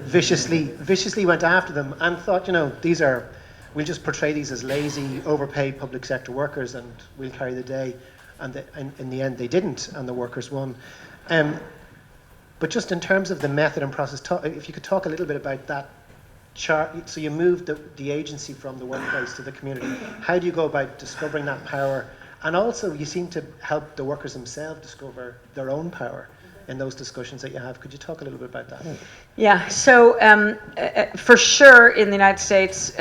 viciously went after them and thought, we'll just portray these as lazy, overpaid public sector workers and we'll carry the day. And in the end, they didn't, and the workers won. But just in terms of the method and process, if you could talk a little bit about that chart. So you moved the agency from the workplace to the community. How do you go about discovering that power? And also, you seem to help the workers themselves discover their own power in those discussions that you have. Could you talk a little bit about that? Yeah, so for sure in the United States,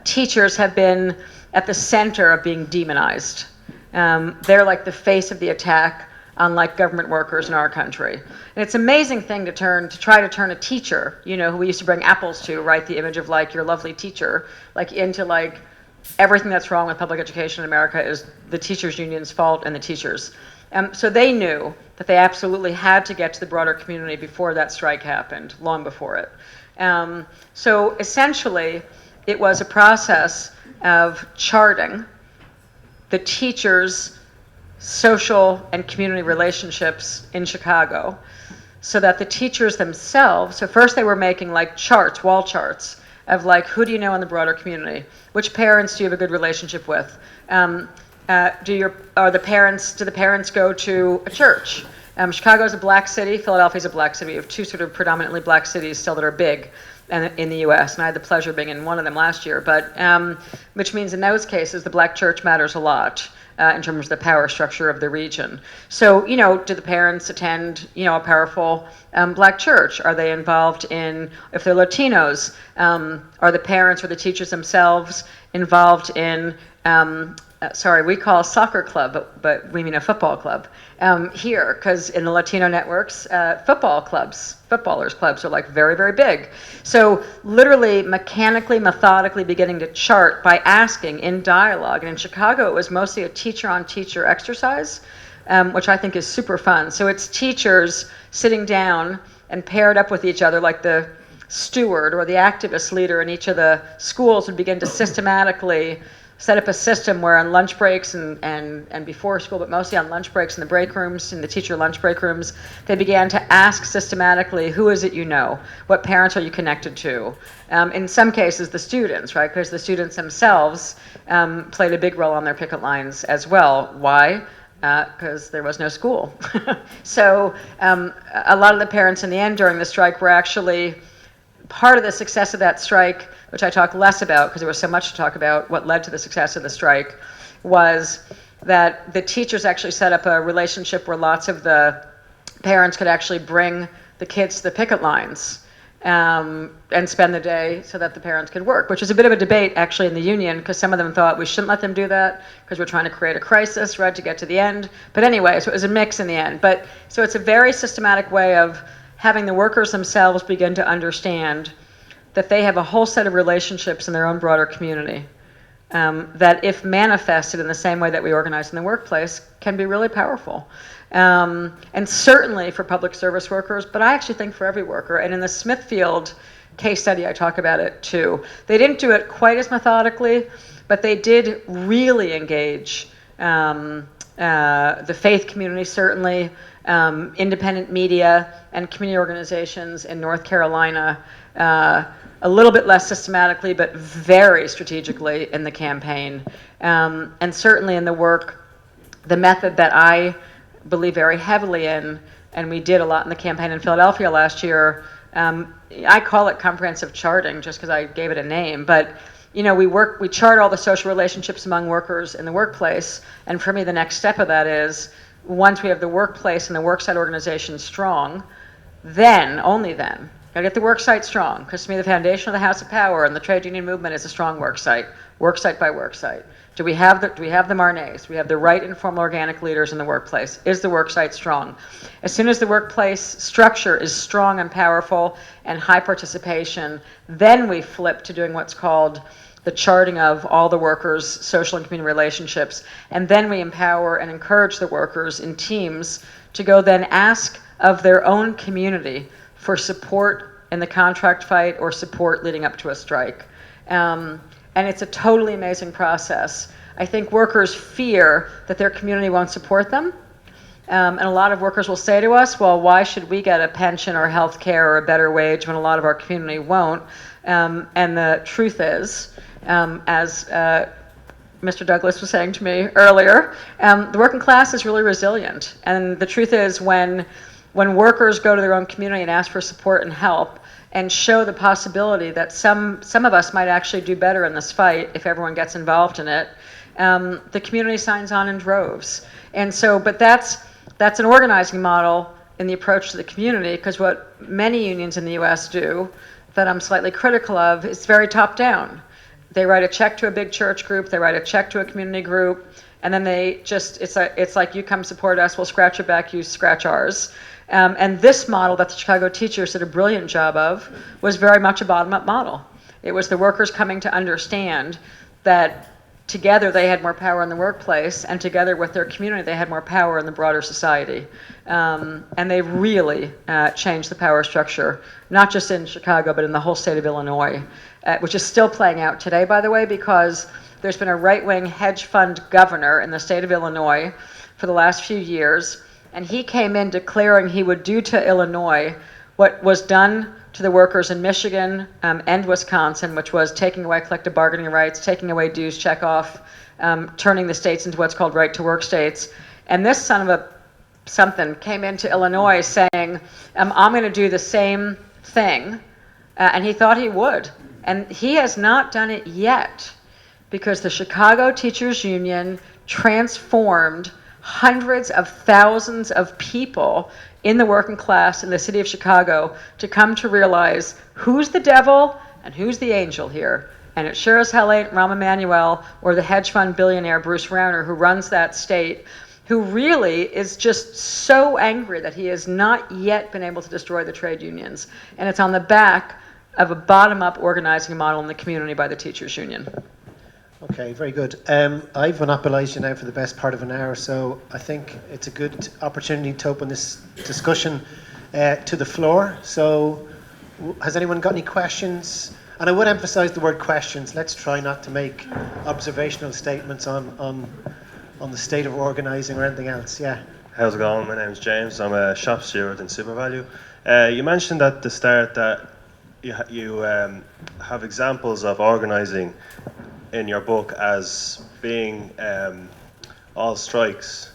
teachers have been at the center of being demonized. They're like the face of the attack on government workers in our country. And it's an amazing thing to try to turn a teacher, who we used to bring apples to, right? The image of your lovely teacher, into everything that's wrong with public education in America is the teachers' union's fault and the teachers. So they knew that they absolutely had to get to the broader community before that strike happened, long before it. So essentially, it was a process of charting the teachers' social and community relationships in Chicago, so that the teachers themselves, so first they were making like charts, wall charts, of like, who do you know in the broader community? Which parents do you have a good relationship with? Do the parents go to a church? Chicago is a black city, Philadelphia is a black city. We have two sort of predominantly black cities still that are big in the US, and I had the pleasure of being in one of them last year, but which means in those cases the black church matters a lot. In terms of the power structure of the region. So, do the parents attend, a powerful black church? Are they involved in, if they're Latinos, are the parents or the teachers themselves involved in, we call a soccer club, but we mean a football club here, because in the Latino networks, footballers clubs are like very, very big. So literally, mechanically, methodically beginning to chart by asking in dialogue. And in Chicago, it was mostly a teacher-on-teacher exercise, which I think is super fun. So it's teachers sitting down and paired up with each other, like the steward or the activist leader in each of the schools would begin to systematically set up a system where on lunch breaks and before school, but mostly on lunch breaks in the break rooms, in the teacher lunch break rooms, they began to ask systematically, who is it you know? What parents are you connected to? In some cases, the students, right? Because the students themselves played a big role on their picket lines as well. Why? Because there was no school. So a lot of the parents in the end during the strike were actually part of the success of that strike, which I talk less about because there was so much to talk about, what led to the success of the strike, was that the teachers actually set up a relationship where lots of the parents could actually bring the kids to the picket lines and spend the day so that the parents could work, which is a bit of a debate actually in the union, because some of them thought we shouldn't let them do that because we're trying to create a crisis, right, to get to the end. But anyway, so it was a mix in the end. But so it's a very systematic way of having the workers themselves begin to understand that they have a whole set of relationships in their own broader community that, if manifested in the same way that we organize in the workplace, can be really powerful. And certainly for public service workers, but I actually think for every worker. And in the Smithfield case study, I talk about it too. They didn't do it quite as methodically, but they did really engage the faith community, certainly, independent media and community organizations in North Carolina, a little bit less systematically, but very strategically in the campaign. And certainly in the work, the method that I believe very heavily in, and we did a lot in the campaign in Philadelphia last year, I call it comprehensive charting just because I gave it a name, but we chart all the social relationships among workers in the workplace, and for me the next step of that is, once we have the workplace and the worksite organization strong, then, only then, gotta get the worksite strong, because to me the foundation of the House of Power and the trade union movement is a strong worksite by worksite. Do we have the Marnays? Do we have the right informal organic leaders in the workplace? Is the worksite strong? As soon as the workplace structure is strong and powerful and high participation, then we flip to doing what's called the charting of all the workers' social and community relationships, and then we empower and encourage the workers in teams to go then ask of their own community for support in the contract fight or support leading up to a strike. And it's a totally amazing process. I think workers fear that their community won't support them. And a lot of workers will say to us, well, why should we get a pension or health care or a better wage when a lot of our community won't? And the truth is, as Mr. Douglas was saying to me earlier, the working class is really resilient. And the truth is, when workers go to their own community and ask for support and help and show the possibility that some of us might actually do better in this fight if everyone gets involved in it, the community signs on in droves. And so, but that's an organizing model in the approach to the community, because what many unions in the US do that I'm slightly critical of is very top down. They write a check to a big church group, they write a check to a community group, and then they just, it's like, you come support us, we'll scratch your back, you scratch ours. And this model that the Chicago teachers did a brilliant job of was very much a bottom-up model. It was the workers coming to understand that together they had more power in the workplace, and together with their community they had more power in the broader society. And they really changed the power structure, not just in Chicago, but in the whole state of Illinois, which is still playing out today, by the way, because there's been a right-wing hedge fund governor in the state of Illinois for the last few years, and he came in declaring he would do to Illinois what was done to the workers in Michigan and Wisconsin, which was taking away collective bargaining rights, taking away dues checkoff, turning the states into what's called right-to-work states. And this son of a something came into Illinois saying, I'm going to do the same thing, and he thought he would. And he has not done it yet, because the Chicago Teachers Union transformed hundreds of thousands of people in the working class in the city of Chicago to come to realize who's the devil and who's the angel here. And it sure as hell ain't Rahm Emanuel or the hedge fund billionaire Bruce Rauner, who runs that state, who really is just so angry that he has not yet been able to destroy the trade unions. And it's on the back of a bottom-up organizing model in the community by the teachers union. Okay, very good. I've monopolised you now for the best part of an hour, so I think it's a good opportunity to open this discussion to the floor. So has anyone got any questions? And I would emphasise the word questions. Let's try not to make observational statements on the state of organising or anything else. Yeah. How's it going? My name's James. I'm a shop steward in SuperValue. You mentioned at the start that you have examples of organising in your book as being all strikes.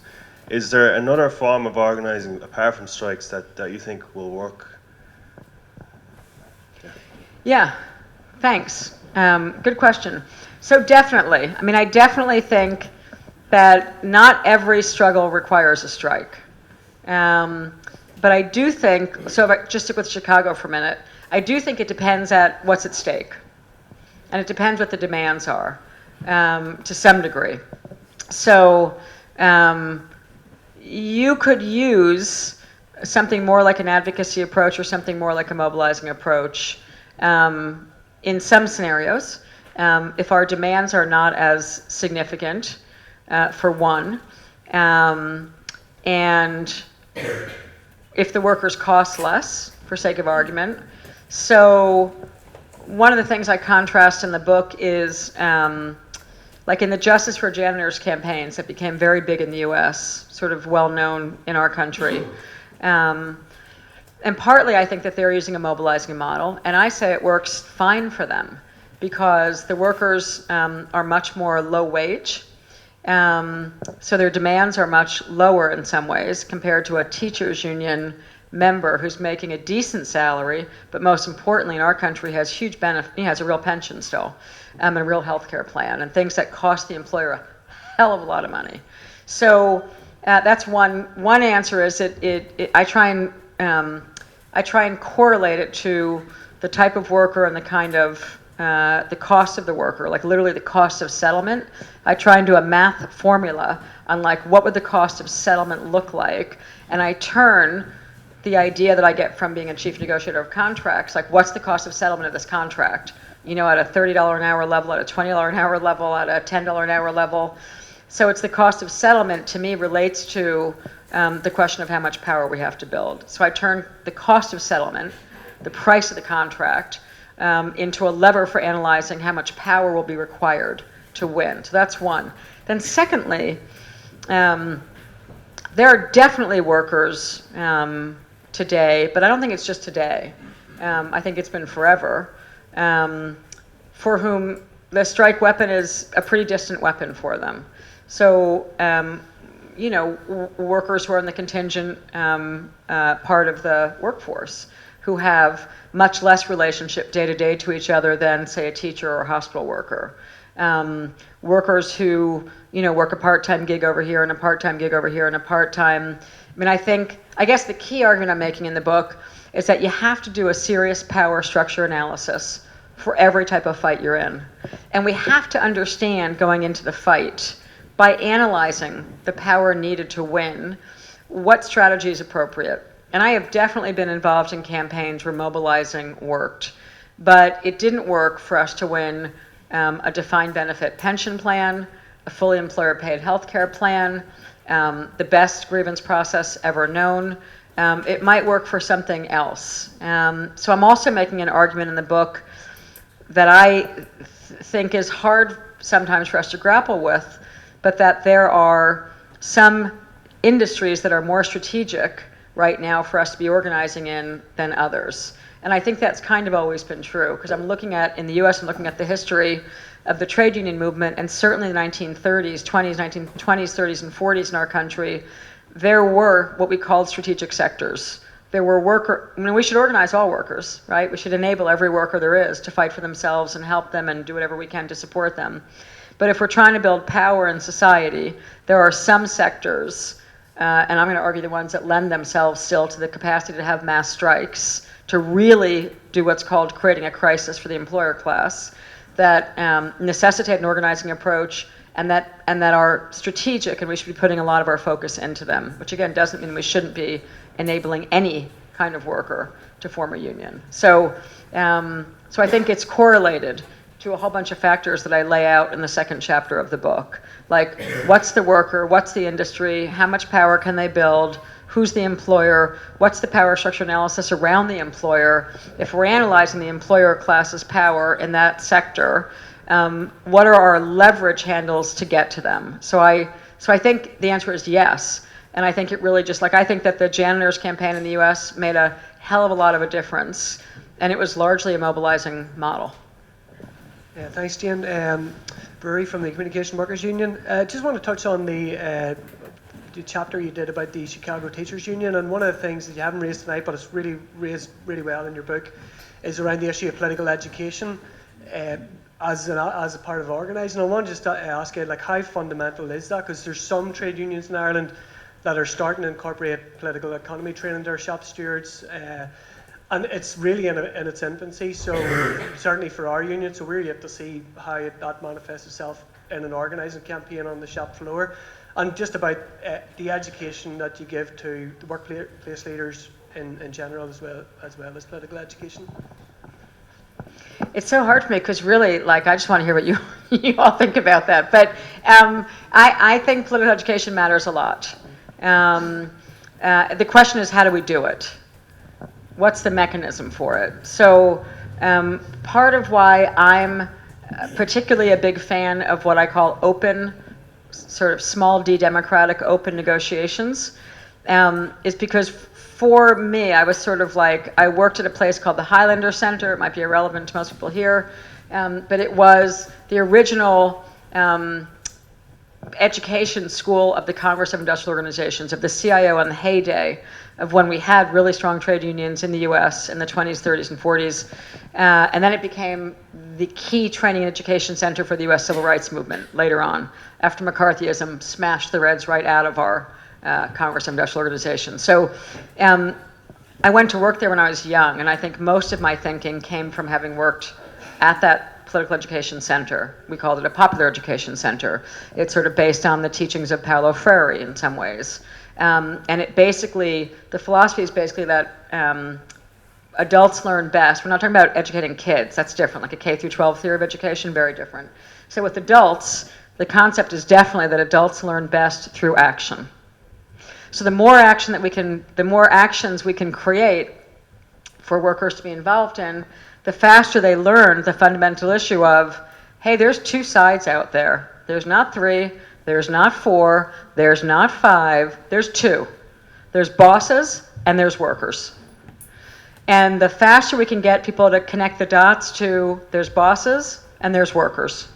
Is there another form of organising apart from strikes that you think will work? Yeah, thanks. Good question. So definitely, I definitely think that not every struggle requires a strike. But I do think, so if I just stick with Chicago for a minute, I do think it depends at what's at stake. And it depends what the demands are, to some degree. So you could use something more like an advocacy approach or something more like a mobilizing approach in some scenarios, if our demands are not as significant, for one, and if the workers cost less, for sake of argument. So one of the things I contrast in the book is, like in the Justice for Janitors campaigns that became very big in the US, sort of well known in our country. And partly I think that they're using a mobilizing model, and I say it works fine for them because the workers are much more low wage. So their demands are much lower in some ways compared to a teachers union member who's making a decent salary, but most importantly in our country has huge benefit. He has a real pension still, and a real health care plan, and things that cost the employer a hell of a lot of money. So that's one answer. Is I try and correlate it to the type of worker and the kind of the cost of the worker, like literally the cost of settlement. I try and do a math formula on like what would the cost of settlement look like, and I turn the idea that I get from being a chief negotiator of contracts, like what's the cost of settlement of this contract? You know, at a $30 an hour level, at a $20 an hour level, at a $10 an hour level. So it's the cost of settlement to me relates to the question of how much power we have to build. So I turn the cost of settlement, the price of the contract, into a lever for analyzing how much power will be required to win. So that's one. Then secondly, there are definitely workers today, but I don't think it's just today. I think it's been forever, for whom the strike weapon is a pretty distant weapon for them. So, workers who are in the contingent part of the workforce who have much less relationship day to day to each other than, say, a teacher or a hospital worker. Workers who, work a part-time gig over here and a part-time gig over here and a part-time. I guess the key argument I'm making in the book is that you have to do a serious power structure analysis for every type of fight you're in. And we have to understand going into the fight, by analyzing the power needed to win, what strategy is appropriate. And I have definitely been involved in campaigns where mobilizing worked, but it didn't work for us to win a defined benefit pension plan, a fully employer-paid health care plan, the best grievance process ever known. It might work for something else. So I'm also making an argument in the book that I think is hard sometimes for us to grapple with, but that there are some industries that are more strategic right now for us to be organizing in than others. And I think that's kind of always been true, because I'm looking at, in the US, I'm looking at the history of the trade union movement, and certainly the 1930s, 1920s, 30s, and 40s in our country, there were what we called strategic sectors. There were we should organize all workers, right? We should enable every worker there is to fight for themselves and help them and do whatever we can to support them. But if we're trying to build power in society, there are some sectors, and I'm going to argue the ones that lend themselves still to the capacity to have mass strikes, to really do what's called creating a crisis for the employer class, that necessitate an organizing approach, and that are strategic, and we should be putting a lot of our focus into them, which again doesn't mean we shouldn't be enabling any kind of worker to form a union. So I think it's correlated to a whole bunch of factors that I lay out in the second chapter of the book. Like, what's the worker, what's the industry, how much power can they build, who's the employer, what's the power structure analysis around the employer. If we're analyzing the employer class's power in that sector, what are our leverage handles to get to them? So I think the answer is yes. And I think it really I think that the janitors campaign in the US made a hell of a lot of a difference. And it was largely a mobilizing model. Yeah, thanks, Jane. Brewery from the Communication Workers Union. Just want to touch on the chapter you did about the Chicago Teachers Union, and one of the things that you haven't raised tonight, but it's really raised really well in your book, is around the issue of political education as a part of organising. I want to just ask you, like, how fundamental is that? Because there's some trade unions in Ireland that are starting to incorporate political economy training to their shop stewards, and it's really in its infancy. So certainly for our union, so we're yet to see how that manifests itself in an organising campaign on the shop floor. And just about the education that you give to the workplace leaders in general, as well as political education. It's so hard for me because really, I just want to hear what you all think about that. But I think political education matters a lot. The question is, how do we do it? What's the mechanism for it? So part of why I'm particularly a big fan of what I call open, sort of small d democratic open negotiations, is because for me, I was sort of I worked at a place called the Highlander Centre. It might be irrelevant to most people here, but it was the original education school of the Congress of Industrial Organizations, of the CIO in the heyday of when we had really strong trade unions in the US in the 20s, 30s, and 40s. And then it became the key training and education center for the US civil rights movement later on, after McCarthyism smashed the Reds right out of our Congress of Industrial Organizations. So I went to work there when I was young, and I think most of my thinking came from having worked at that political education center. We called it a popular education center. It's sort of based on the teachings of Paulo Freire in some ways. And it basically, the philosophy is basically that adults learn best. We're not talking about educating kids. That's different, like a K through 12 theory of education, very different. So with adults, the concept is definitely that adults learn best through action. So the more actions we can create for workers to be involved in, the faster they learn the fundamental issue of, hey, there's two sides out there. There's not three, there's not four, there's not five, there's two. There's bosses and there's workers. And the faster we can get people to connect the dots to there's bosses and there's workers,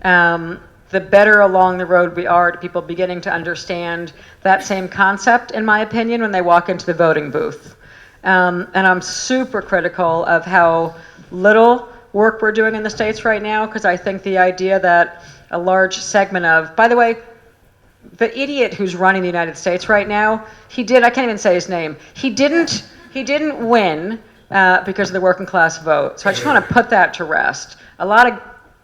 the better along the road we are to people beginning to understand that same concept, in my opinion, when they walk into the voting booth. And I'm super critical of how little work we're doing in the States right now, because I think the idea that a large segment of, by the way, the idiot who's running the United States right now, I can't even say his name, he didn't win because of the working class vote. So I just want to put that to rest. A lot of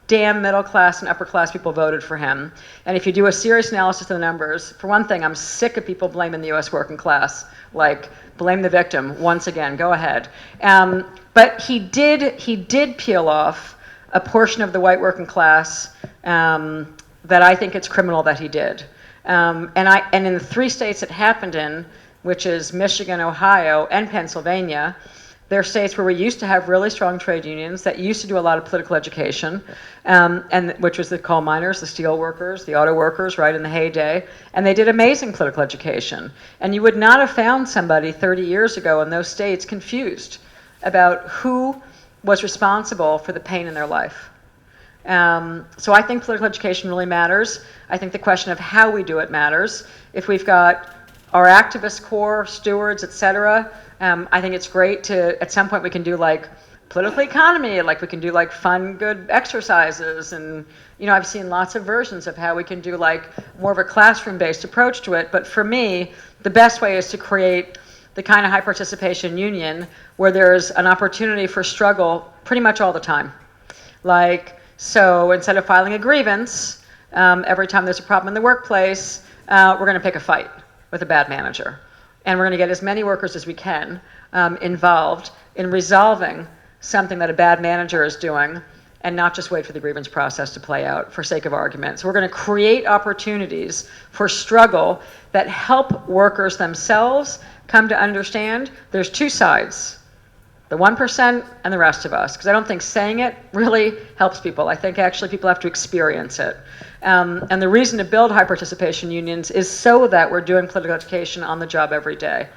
damn middle class and upper class people voted for him. And if you do a serious analysis of the numbers, for one thing, I'm sick of people blaming the US working class. Blame the victim once again, go ahead. But he did peel off a portion of the white working class that I think it's criminal that he did. And in the 3 states it happened in, which is Michigan, Ohio, and Pennsylvania, they're states where we used to have really strong trade unions that used to do a lot of political education, and which was the coal miners, the steel workers, the auto workers, right, in the heyday. And they did amazing political education. And you would not have found somebody 30 years ago in those states confused about who was responsible for the pain in their life. So I think political education really matters. I think the question of how we do it matters. If we've got our activist corps, stewards, et cetera, I think it's great to, at some point we can do like political economy, like we can do like fun, good exercises. And, you know, I've seen lots of versions of how we can do like more of a classroom-based approach to it. But for me, the best way is to create the kind of high participation union where there's an opportunity for struggle pretty much all the time. Like, so instead of filing a grievance, every time there's a problem in the workplace, we're going to pick a fight with a bad manager. And we're going to get as many workers as we can involved in resolving something that a bad manager is doing, and not just wait for the grievance process to play out for sake of argument. So we're going to create opportunities for struggle that help workers themselves come to understand there's 2 sides, the 1% and the rest of us. Because I don't think saying it really helps people. I think actually people have to experience it. And the reason to build high participation unions is so that we're doing political education on the job every day.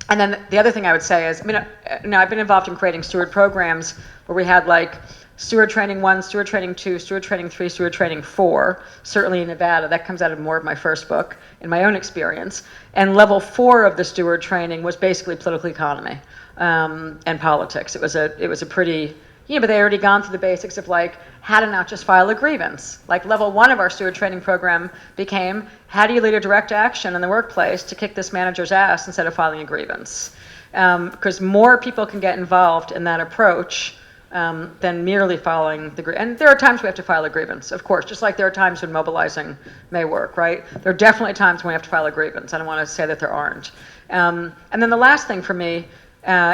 And then the other thing I would say is, I mean, I've been involved in creating steward programs where we had like steward training 1, steward training 2, steward training 3, steward training 4, certainly in Nevada. That comes out of more of my first book in my own experience. And level 4 of the steward training was basically political economy and politics. It was a pretty, but they already gone through the basics of like how to not just file a grievance. Like level 1 of our steward training program became, how do you lead a direct action in the workplace to kick this manager's ass instead of filing a grievance? Because more people can get involved in that approach than merely filing the grievance. And there are times we have to file a grievance, of course, just like there are times when mobilizing may work, right? There are definitely times when we have to file a grievance. I don't want to say that there aren't. And then the last thing for me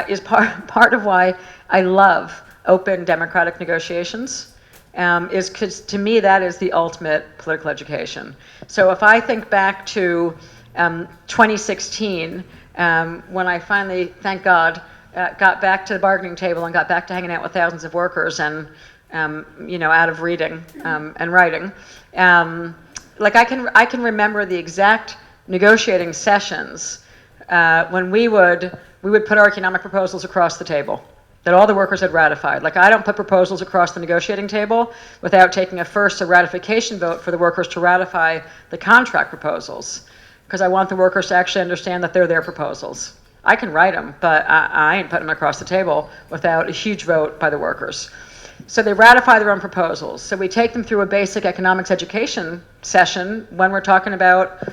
is part of why I love open democratic negotiations, is because to me that is the ultimate political education. So if I think back to 2016, when I finally, thank God, got back to the bargaining table and got back to hanging out with thousands of workers and, out of reading and writing, like I can remember the exact negotiating sessions when we would put our economic proposals across the table that all the workers had ratified. Like I don't put proposals across the negotiating table without taking a ratification vote for the workers to ratify the contract proposals, because I want the workers to actually understand that they're their proposals. I can write them, but I ain't putting them across the table without a huge vote by the workers. So they ratify their own proposals. So we take them through a basic economics education session when we're talking about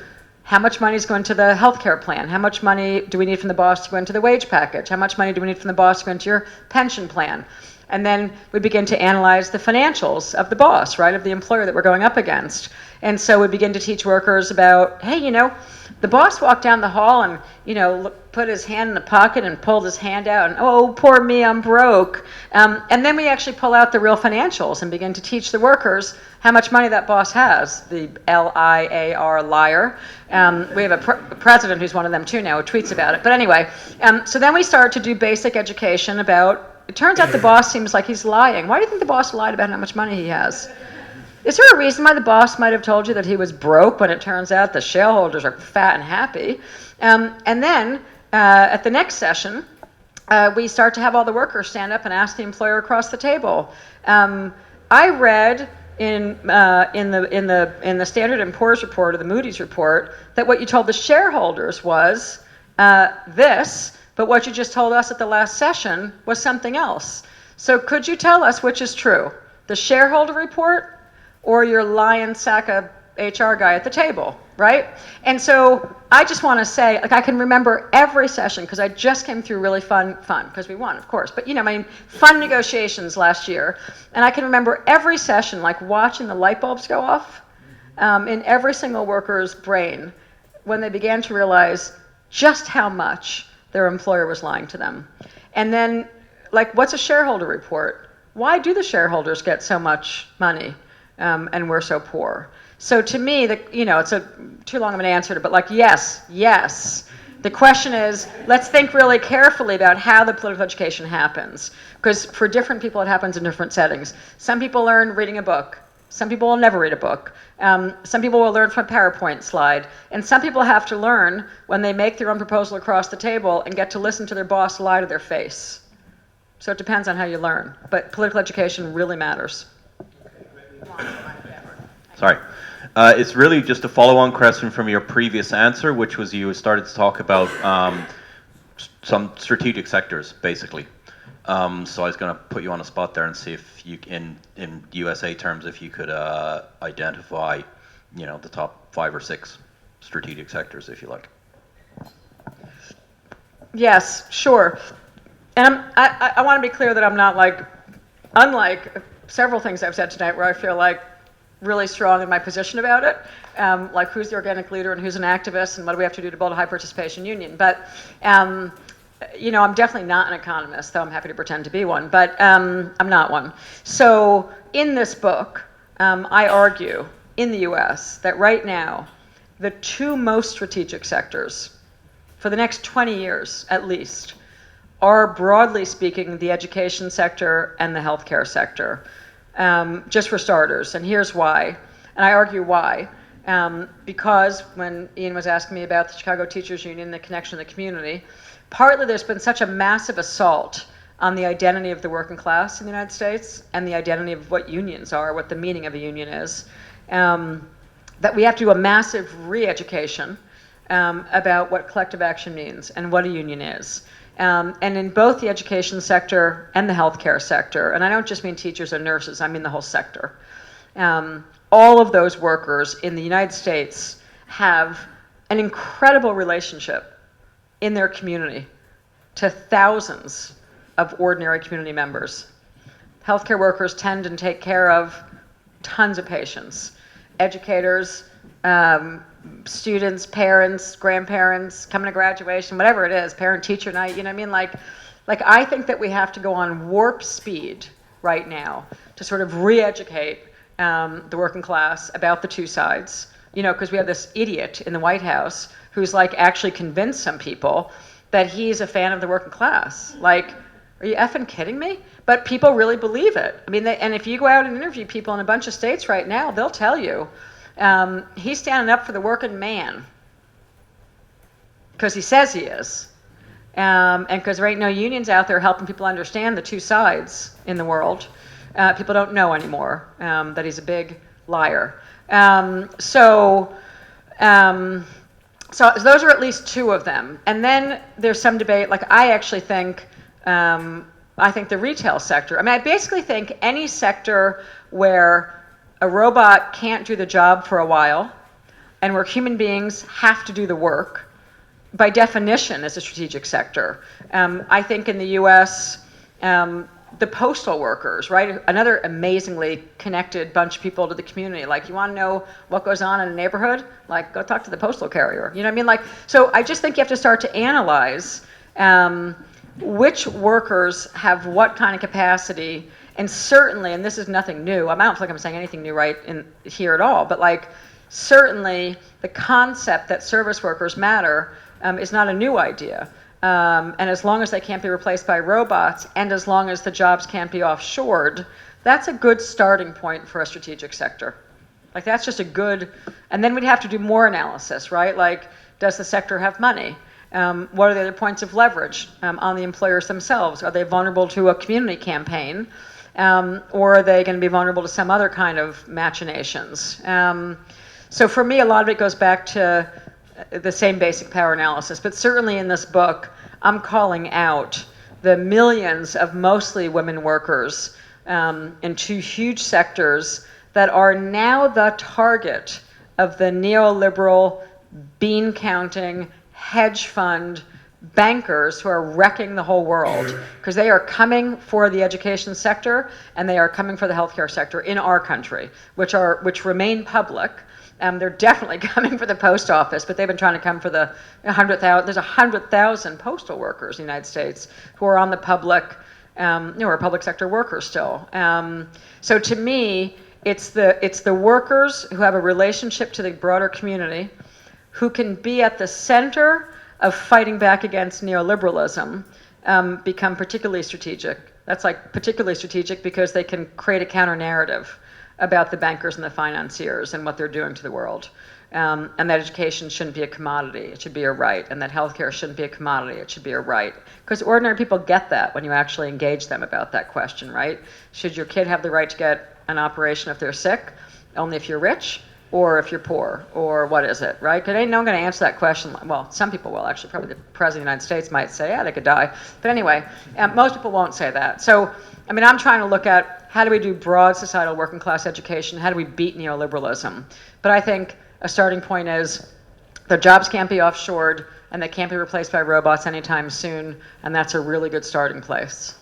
how much money is going to the healthcare plan? How much money do we need from the boss to go into the wage package? How much money do we need from the boss to go into your pension plan? And then we begin to analyze the financials of the boss, right, of the employer that we're going up against. And so we begin to teach workers about, hey, the boss walked down the hall and, put his hand in the pocket and pulled his hand out and, oh, poor me, I'm broke. And then we actually pull out the real financials and begin to teach the workers how much money that boss has, the LIAR, liar. We have a president who's one of them too now who tweets about it. But anyway, so then we start to do basic education about, it turns out the boss seems like he's lying. Why do you think the boss lied about how much money he has? Is there a reason why the boss might have told you that he was broke when it turns out the shareholders are fat and happy? And then at the next session, we start to have all the workers stand up and ask the employer across the table. I read in the Standard & Poor's report or the Moody's report that what you told the shareholders was this, but what you just told us at the last session was something else. So could you tell us which is true, the shareholder report or your lion sack of HR guy at the table, right? And so I just want to say, like, I can remember every session because I just came through really fun because we won, of course, but fun negotiations last year, and I can remember every session like watching the light bulbs go off in every single worker's brain when they began to realize just how much their employer was lying to them. And then, like, what's a shareholder report? Why do the shareholders get so much money and we're so poor? So to me, it's too long of an answer, but like, yes. The question is, let's think really carefully about how the political education happens. Because for different people, it happens in different settings. Some people learn reading a book. Some people will never read a book. Some people will learn from a PowerPoint slide. And some people have to learn when they make their own proposal across the table and get to listen to their boss lie to their face. So it depends on how you learn. But political education really matters. Sorry. It's really just a follow-on question from your previous answer, which was you started to talk about some strategic sectors, basically. So I was going to put you on a spot there and see if you, in USA terms, if you could identify, the top 5 or 6 strategic sectors, if you like. Yes, sure. And I want to be clear that I'm not unlike several things I've said tonight where I feel really strong in my position about it, like who's the organic leader and who's an activist and what do we have to do to build a high participation union. But, I'm definitely not an economist, though I'm happy to pretend to be one, but I'm not one. So in this book, I argue in the US that right now, the 2 most strategic sectors for the next 20 years at least are, broadly speaking, the education sector and the healthcare sector. Just for starters, and here's why. And I argue why. Because when Ian was asking me about the Chicago Teachers Union, the connection to the community, partly there's been such a massive assault on the identity of the working class in the United States and the identity of what unions are, what the meaning of a union is, that we have to do a massive re-education about what collective action means and what a union is. And in both the education sector and the healthcare sector, and I don't just mean teachers and nurses, I mean the whole sector, all of those workers in the United States have an incredible relationship in their community to thousands of ordinary community members. Healthcare workers tend to take care of tons of patients. Educators, students, parents, grandparents, coming to graduation, whatever it is, parent-teacher night, I think that we have to go on warp speed right now to sort of re-educate the working class about the 2 sides, because we have this idiot in the White House who's actually convinced some people that he's a fan of the working class. Are you effing kidding me? But people really believe it. And if you go out and interview people in a bunch of states right now, they'll tell you he's standing up for the working man because he says he is. And because there ain't no unions out there helping people understand the 2 sides in the world. People don't know anymore that he's a big liar. So those are at least 2 of them. And then there's some debate, I actually think, the retail sector. I basically think any sector where a robot can't do the job for a while and where human beings have to do the work, by definition, is a strategic sector. I think in the US, the postal workers, right? Another amazingly connected bunch of people to the community. You want to know what goes on in a neighborhood? Go talk to the postal carrier. You know what I mean? So I just think you have to start to analyze which workers have what kind of capacity. And certainly, and this is nothing new, I don't feel like I'm saying anything new right in here at all, but certainly the concept that service workers matter is not a new idea. And as long as they can't be replaced by robots, and as long as the jobs can't be offshored, that's a good starting point for a strategic sector. That's just a good, and then we'd have to do more analysis, right? Does the sector have money? What are the other points of leverage on the employers themselves? Are they vulnerable to a community campaign? Or are they going to be vulnerable to some other kind of machinations? So for me, a lot of it goes back to the same basic power analysis. But certainly in this book, I'm calling out the millions of mostly women workers in 2 huge sectors that are now the target of the neoliberal, bean-counting, hedge fund bankers who are wrecking the whole world, because they are coming for the education sector and they are coming for the healthcare sector in our country, which remain public. They're definitely coming for the post office, but they've been trying to come for the 100,000. There's 100,000 postal workers in the United States who are on the public or public sector workers still. So to me, it's the workers who have a relationship to the broader community, who can be at the center of fighting back against neoliberalism, become particularly strategic. That's like particularly strategic because they can create a counter narrative about the bankers and the financiers and what they're doing to the world. And that education shouldn't be a commodity, it should be a right. And that healthcare shouldn't be a commodity, it should be a right. Because ordinary people get that when you actually engage them about that question, right? Should your kid have the right to get an operation if they're sick, only if you're rich, or if you're poor, or what is it, right? Because ain't no one going to answer that question. Well, some people will actually. Probably the president of the United States might say, yeah, they could die. But anyway, most people won't say that. So, I mean, I'm trying to look at how do we do broad societal working class education? How do we beat neoliberalism? But I think a starting point is the jobs can't be offshored and they can't be replaced by robots anytime soon. And that's a really good starting place.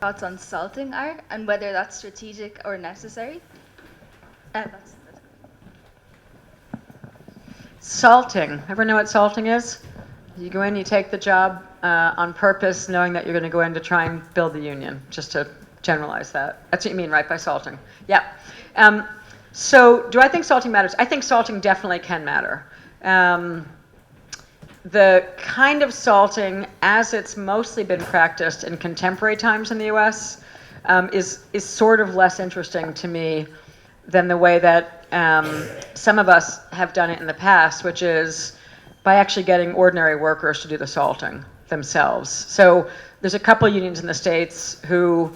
Thoughts on salting art and whether that's strategic or necessary? That's Salting. Ever know what salting is? You go in, you take the job on purpose, knowing that you're going to go in to try and build the union, just to generalize that. That's what you mean, right, by salting? Yeah. So do I think salting matters? I think salting definitely can matter. The kind of salting, as it's mostly been practiced in contemporary times in the US, is sort of less interesting to me than the way that some of us have done it in the past, which is by actually getting ordinary workers to do the salting themselves. So there's a couple unions in the States who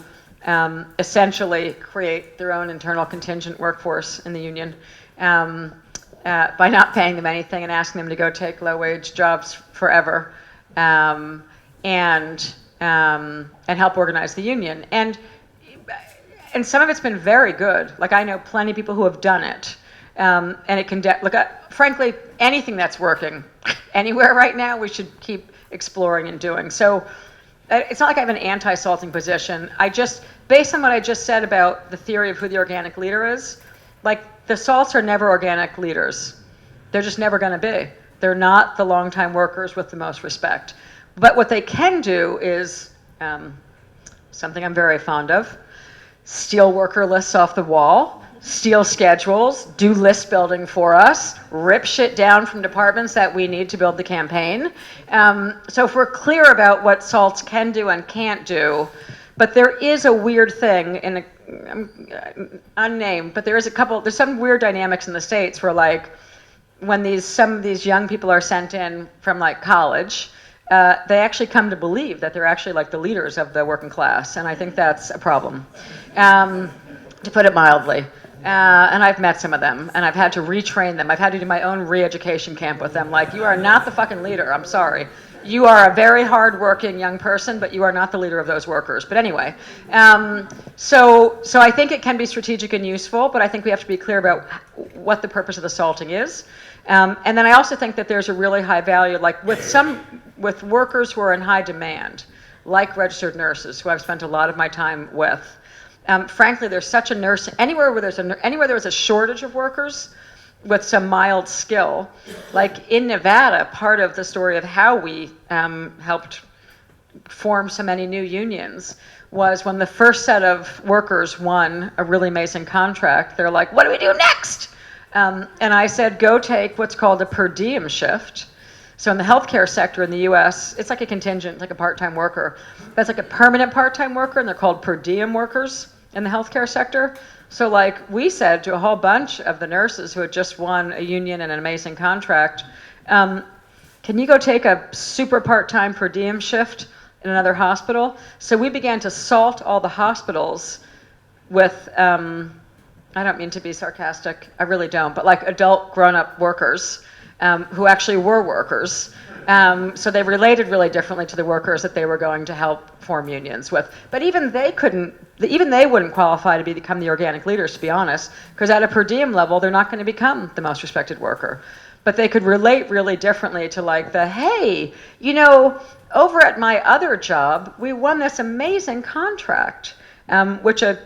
essentially create their own internal contingent workforce in the union by not paying them anything and asking them to go take low-wage jobs forever and help organize the union. And some of it's been very good. Like, I know plenty of people who have done it. And it can, frankly, anything that's working anywhere right now, we should keep exploring and doing. So it's not like I have an anti-salting position. Based on what I just said about the theory of who the organic leader is, like, the salts are never organic leaders. They're just never going to be. They're not the longtime workers with the most respect. But what they can do is something I'm very fond of: steal worker lists off the wall, steal schedules, do list building for us, rip shit down from departments that we need to build the campaign. So if we're clear about what salts can do and can't do, but there is a weird thing unnamed, but there's some weird dynamics in the States where, like, when some of these young people are sent in from, like, college, they actually come to believe that they're actually, like, the leaders of the working class, and I think that's a problem, to put it mildly. And I've met some of them, and I've had to retrain them. I've had to do my own re-education camp with them. Like, you are not the fucking leader. I'm sorry. You are a very hard-working young person, but you are not the leader of those workers. But anyway, so I think it can be strategic and useful, but I think we have to be clear about what the purpose of the salting is. And then I also think that there's a really high value, like with workers who are in high demand, like registered nurses, who I've spent a lot of my time with. Frankly, there's such a nurse anywhere where there was a shortage of workers with some mild skill. Like in Nevada, part of the story of how we helped form so many new unions was when the first set of workers won a really amazing contract. They're like, "What do we do next?" And I said, "Go take what's called a per diem shift." So in the healthcare sector in the US, it's like a contingent, like a part-time worker. That's like a permanent part-time worker, and they're called per diem workers in the healthcare sector. So, like, we said to a whole bunch of the nurses who had just won a union and an amazing contract, can you go take a super part-time per diem shift in another hospital? So we began to salt all the hospitals with, I don't mean to be sarcastic, I really don't, but like adult grown-up workers who actually were workers. So they related really differently to the workers that they were going to help form unions with. But even they wouldn't qualify to become the organic leaders, to be honest, because at a per diem level, they're not going to become the most respected worker. But they could relate really differently to, like, hey, over at my other job, we won this amazing contract, which a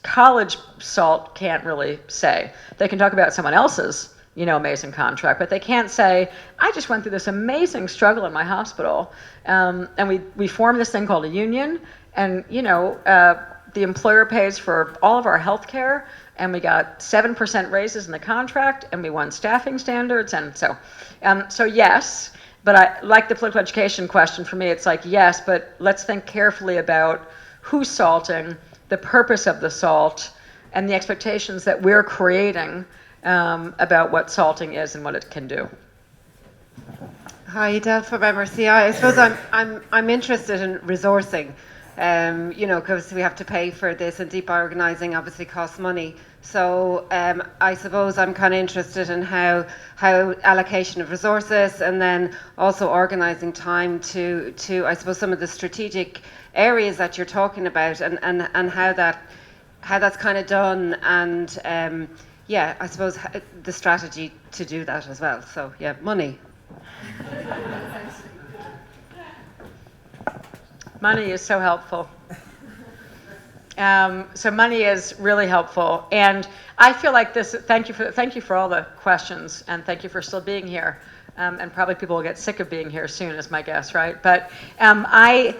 college salt can't really say. They can talk about someone else's amazing contract, but they can't say, I just went through this amazing struggle in my hospital, and we formed this thing called a union, And, the employer pays for all of our health care, and we got 7% raises in the contract, and we won staffing standards, and so yes, but I like the political education question. For me, it's like, yes, but let's think carefully about who's salting, the purpose of the salt, and the expectations that we're creating about what salting is and what it can do. Hi, Adele from MRCI. I suppose I'm interested in resourcing, because we have to pay for this, and deep organising obviously costs money. So I suppose I'm kind of interested in how allocation of resources, and then also organising time to I suppose some of the strategic areas that you're talking about, and how that's kind of done, and I suppose the strategy to do that as well. So money. Money is so helpful. So money is really helpful, and I feel like this. Thank you for all the questions, and thank you for still being here. And probably people will get sick of being here soon, is my guess, right? But I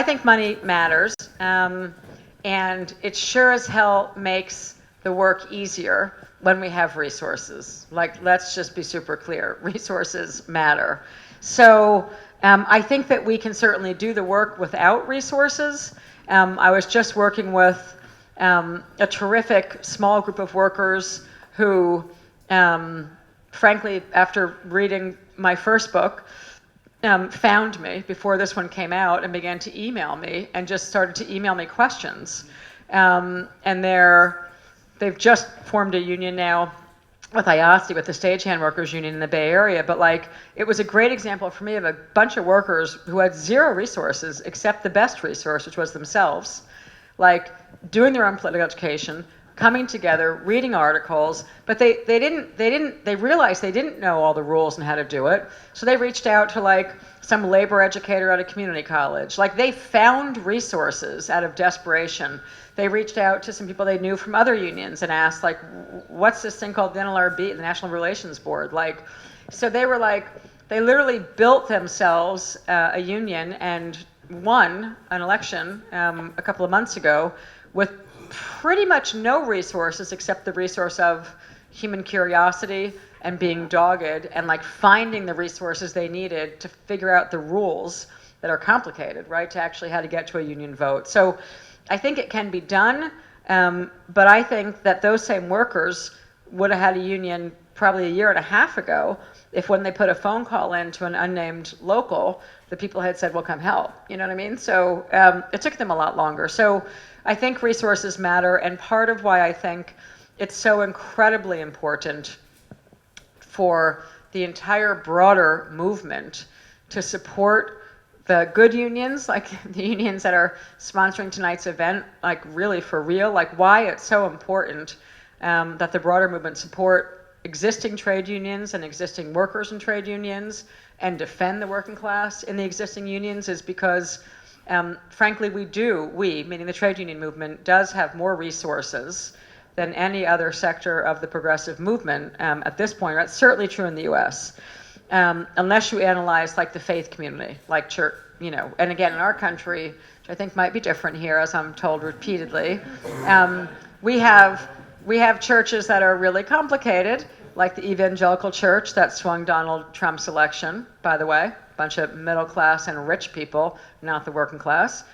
think money matters, and it sure as hell makes the work easier when we have resources. Like, let's just be super clear: resources matter. So I think that we can certainly do the work without resources. I was just working with a terrific small group of workers who, frankly, after reading my first book, found me before this one came out and began to email me and just started to email me questions. And they've just formed a union now with IASI, with the stagehand workers union in the Bay Area, but it was a great example for me of a bunch of workers who had zero resources except the best resource, which was themselves, doing their own political education, coming together, reading articles, but they realized they didn't know all the rules and how to do it, so they reached out to some labor educator at a community college. They found resources out of desperation. They reached out to some people they knew from other unions and asked, what's this thing called the NLRB, the National Relations Board? So they were they literally built themselves a union and won an election a couple of months ago with pretty much no resources except the resource of human curiosity and being dogged and finding the resources they needed to figure out the rules that are complicated, right, to actually how to get to a union vote. So I think it can be done, but I think that those same workers would have had a union probably a year and a half ago if when they put a phone call in to an unnamed local, the people had said, well, come help. You know what I mean? So it took them a lot longer. So I think resources matter, and part of why I think it's so incredibly important for the entire broader movement to support the good unions, like the unions that are sponsoring tonight's event, really for real, why it's so important that the broader movement support existing trade unions and existing workers in trade unions and defend the working class in the existing unions is because, frankly, we, meaning the trade union movement, does have more resources than any other sector of the progressive movement at this point. That's certainly true in the US. Unless you analyze the faith community, church, and again, in our country, which I think might be different here, as I'm told repeatedly, we have churches that are really complicated, like the evangelical church that swung Donald Trump's election, by the way, a bunch of middle class and rich people, not the working class,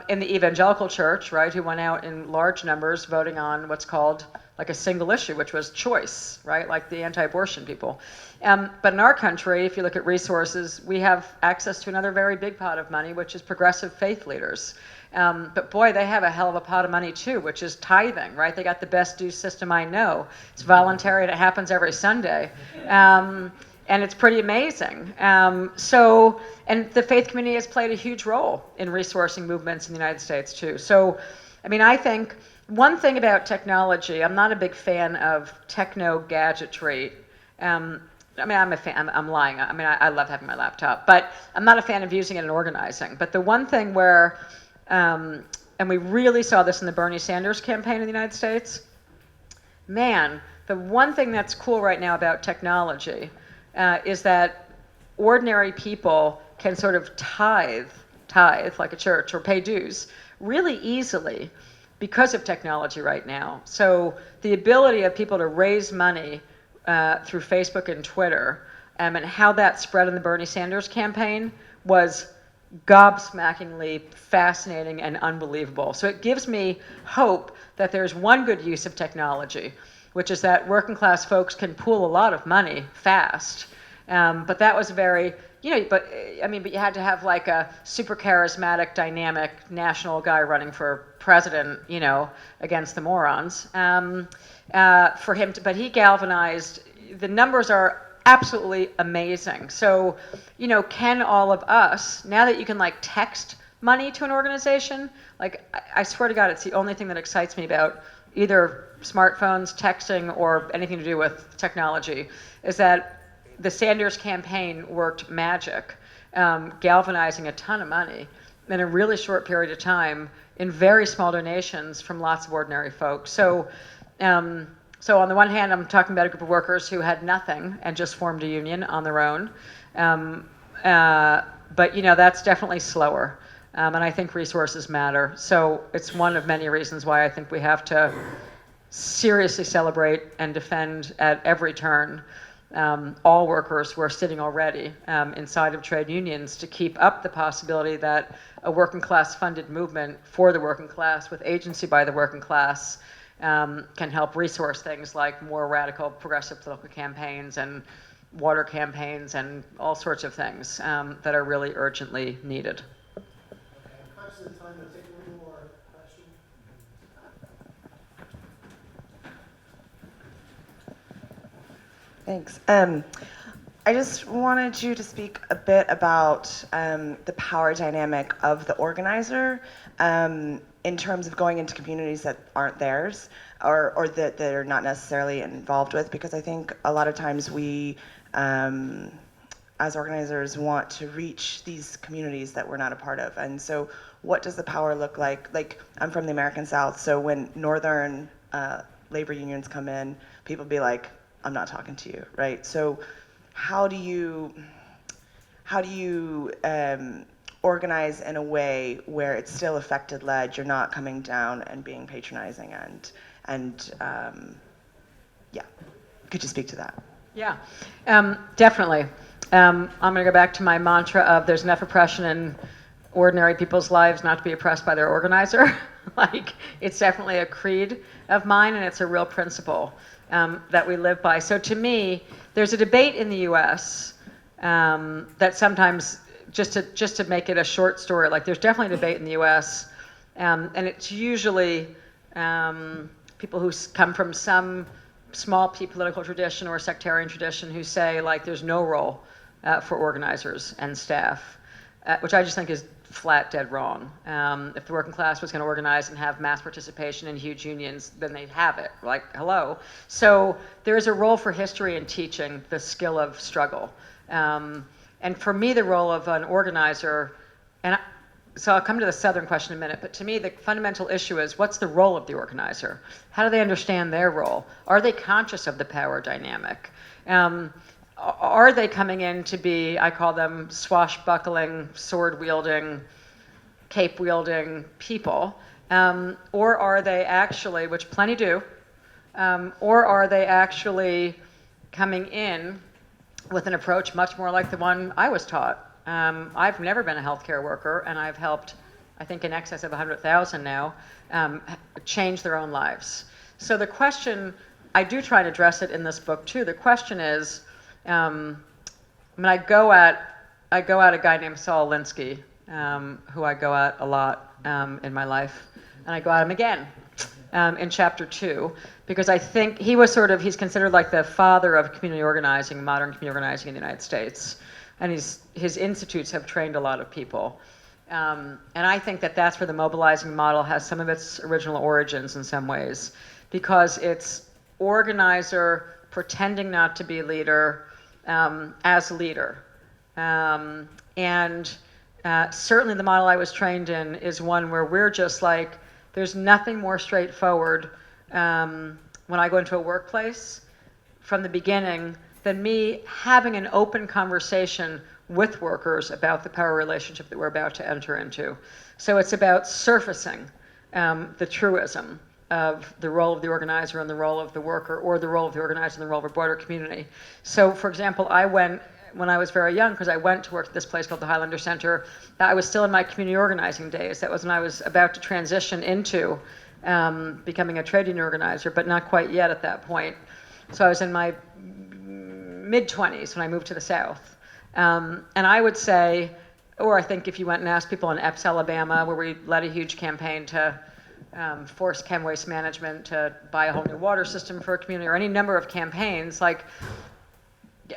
in the evangelical church, right, who went out in large numbers voting on what's called a single issue, which was choice, right, like the anti-abortion people. But in our country, if you look at resources, we have access to another very big pot of money, which is progressive faith leaders. But boy, they have a hell of a pot of money too, which is tithing, right? They got the best due system I know. It's voluntary and it happens every Sunday. And it's pretty amazing. And the faith community has played a huge role in resourcing movements in the United States too. So, I think one thing about technology, I'm not a big fan of techno-gadgetry. I'm a fan, I'm lying. I love having my laptop, but I'm not a fan of using it in organizing. But the one thing where, and we really saw this in the Bernie Sanders campaign in the United States, man, the one thing that's cool right now about technology is that ordinary people can sort of tithe tithe like a church or pay dues really easily because of technology right now. So the ability of people to raise money through Facebook and Twitter, and how that spread in the Bernie Sanders campaign was gobsmackingly fascinating and unbelievable. So it gives me hope that there's one good use of technology, which is that working class folks can pool a lot of money fast. But that was very, but you had to have like a super charismatic, dynamic national guy running for president, against the morons. For him to, but he galvanized, the numbers are absolutely amazing. So, can all of us, now that you can like text money to an organization, like I swear to God, it's the only thing that excites me about either smartphones, texting, or anything to do with technology, is that the Sanders campaign worked magic, galvanizing a ton of money in a really short period of time in very small donations from lots of ordinary folks. So on the one hand, I'm talking about a group of workers who had nothing and just formed a union on their own. But that's definitely slower. And I think resources matter. So it's one of many reasons why I think we have to seriously celebrate and defend at every turn all workers who are sitting already inside of trade unions, to keep up the possibility that a working class funded movement for the working class with agency by the working class can help resource things like more radical progressive political campaigns and water campaigns and all sorts of things that are really urgently needed. Perhaps at the time we'll take one more question. Thanks. I just wanted you to speak a bit about the power dynamic of the organizer in terms of going into communities that aren't theirs, or that they're not necessarily involved with, because I think a lot of times we, as organizers, want to reach these communities that we're not a part of. And so what does the power look like? Like, I'm from the American South, so when northern labor unions come in, people be like, I'm not talking to you, right? So how do you organize in a way where it's still affected led, you're not coming down and being patronizing and yeah, could you speak to that? Yeah, definitely. I'm going to go back to my mantra of there's enough oppression in ordinary people's lives not to be oppressed by their organizer. Like, it's definitely a creed of mine, and it's a real principle that we live by. So to me, there's a debate in the U.S. That sometimes, just to make it a short story, like there's definitely a debate in the U.S. And it's usually people who come from some small p political tradition or sectarian tradition who say like there's no role for organizers and staff, which I just think is flat dead wrong. If the working class was going to organize and have mass participation in huge unions, then they'd have it. Like, hello. So there is a role for history in teaching the skill of struggle. And for me, the role of an organizer, so I'll come to the Southern question in a minute, but to me, the fundamental issue is what's the role of the organizer? How do they understand their role? Are they conscious of the power dynamic? Are they coming in to be, I call them swashbuckling, sword-wielding, cape-wielding people? Or are they actually, which plenty do, or are they actually coming in with an approach much more like the one I was taught? I've never been a healthcare worker, and I've helped, I think, in excess of 100,000 now, change their own lives. So the question, I do try to address it in this book too. The question is, I go at a guy named Saul Alinsky, who I go at a lot in my life, and I go at him again in chapter 2, because I think he was he's considered like the father of community organizing, modern community organizing in the United States, and his institutes have trained a lot of people. And I think that that's where the mobilizing model has some of its original origins in some ways, because it's organizer pretending not to be leader as leader. And certainly the model I was trained in is one where we're just like, there's nothing more straightforward when I go into a workplace. From the beginning, than me having an open conversation with workers about the power relationship that we're about to enter into. So it's about surfacing the truism of the role of the organizer and the role of the worker, or the role of the organizer and the role of a broader community. So, for example, when I was very young, because I went to work at this place called the Highlander Centre, I was still in my community organizing days. That was when I was about to transition into becoming a trade union organizer, but not quite yet at that point. So I was in my mid-20s when I moved to the South. And I would say, or I think if you went and asked people in Epps, Alabama, where we led a huge campaign to force chem waste management to buy a whole new water system for a community, or any number of campaigns, like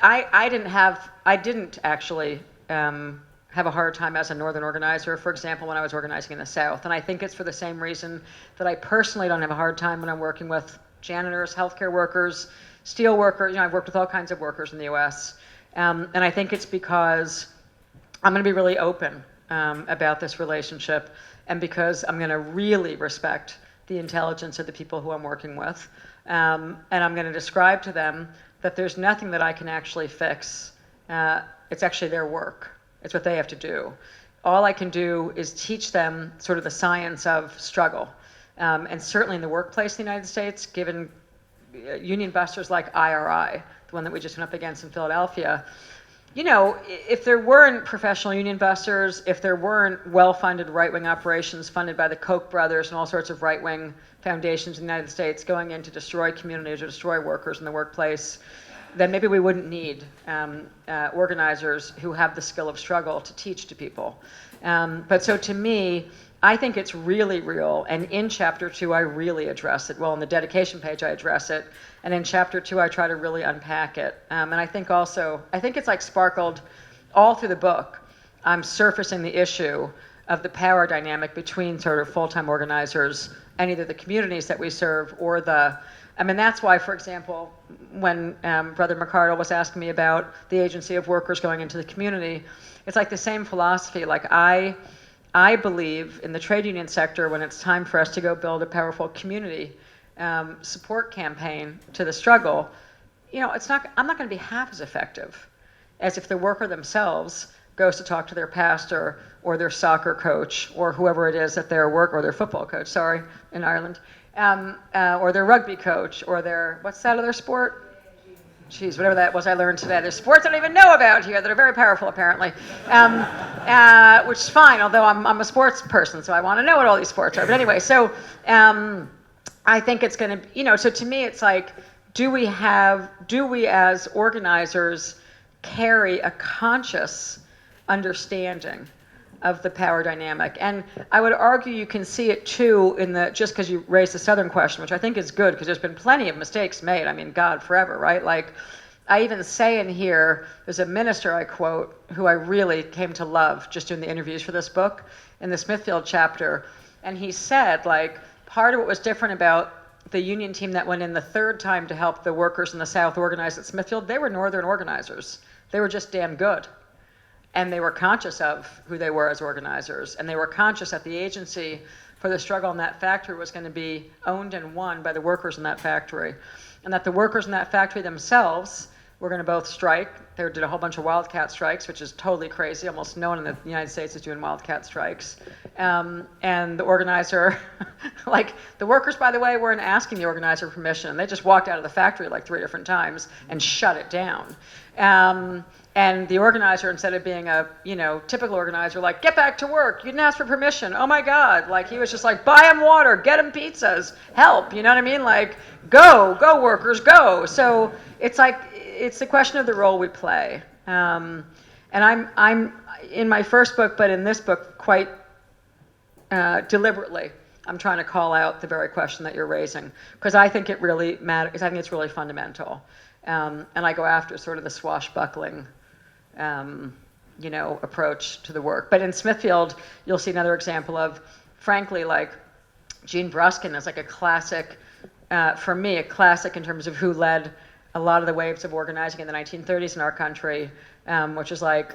I didn't actually have a hard time as a northern organizer, for example, when I was organizing in the South. And I think it's for the same reason that I personally don't have a hard time when I'm working with janitors, healthcare workers, steel workers. I've worked with all kinds of workers in the US. And I think it's because I'm going to be really open about this relationship, and because I'm going to really respect the intelligence of the people who I'm working with. And I'm going to describe to them that there's nothing that I can actually fix. It's actually their work. It's what they have to do. All I can do is teach them sort of the science of struggle. And certainly in the workplace in the United States, given union busters like IRI, the one that we just went up against in Philadelphia, if there weren't professional union busters, if there weren't well-funded right-wing operations funded by the Koch brothers and all sorts of right-wing foundations in the United States going in to destroy communities or destroy workers in the workplace, then maybe we wouldn't need organizers who have the skill of struggle to teach to people. But so to me, I think it's really real, and in chapter 2 I really address it. Well, on the dedication page I address it, and in chapter 2 I try to really unpack it. And I think it's like sparkled all through the book. I'm surfacing the issue of the power dynamic between sort of full-time organizers and either the communities that we serve or that's why, for example, when Brother McArdle was asking me about the agency of workers going into the community, it's like the same philosophy. Like I believe in the trade union sector, when it's time for us to go build a powerful community support campaign to the struggle, I'm not going to be half as effective as if the worker themselves goes to talk to their pastor or their soccer coach or whoever it is that or their football coach, in Ireland, or their rugby coach or their, what's that other sport? Geez, whatever that was I learned today. There's sports I don't even know about here that are very powerful, apparently, which is fine, although I'm a sports person, so I want to know what all these sports are. But anyway, so I think it's going to, so to me it's like, do we as organizers carry a conscious understanding of the power dynamic? And I would argue you can see it too just because you raised the Southern question, which I think is good because there's been plenty of mistakes made. I mean, God, forever, right? Like, I even say in here, there's a minister I quote who I really came to love just doing the interviews for this book in the Smithfield chapter. And he said, like, part of what was different about the union team that went in the third time to help the workers in the South organize at Smithfield, they were Northern organizers. They were just damn good. And they were conscious of who they were as organizers. And they were conscious that the agency for the struggle in that factory was going to be owned and won by the workers in that factory. And that the workers in that factory themselves were going to both strike. They did a whole bunch of wildcat strikes, which is totally crazy. Almost no one in the United States is doing wildcat strikes. And the organizer, like the workers, by the way, weren't asking the organizer permission. They just walked out of the factory like 3 different times and shut it down. And the organizer, instead of being a typical organizer, like, get back to work, you didn't ask for permission, oh my God, like he was just like, buy them water, get them pizzas, help, you know what I mean? Like, go workers, go. So it's like, it's the question of the role we play. And I'm in my first book, but in this book quite deliberately, I'm trying to call out the very question that you're raising, because I think it really matters, I think it's really fundamental. And I go after sort of the swashbuckling approach to the work. But in Smithfield, you'll see another example of, frankly, like Jean Bruskin is like a classic, for me, a classic in terms of who led a lot of the waves of organizing in the 1930s in our country, which is like,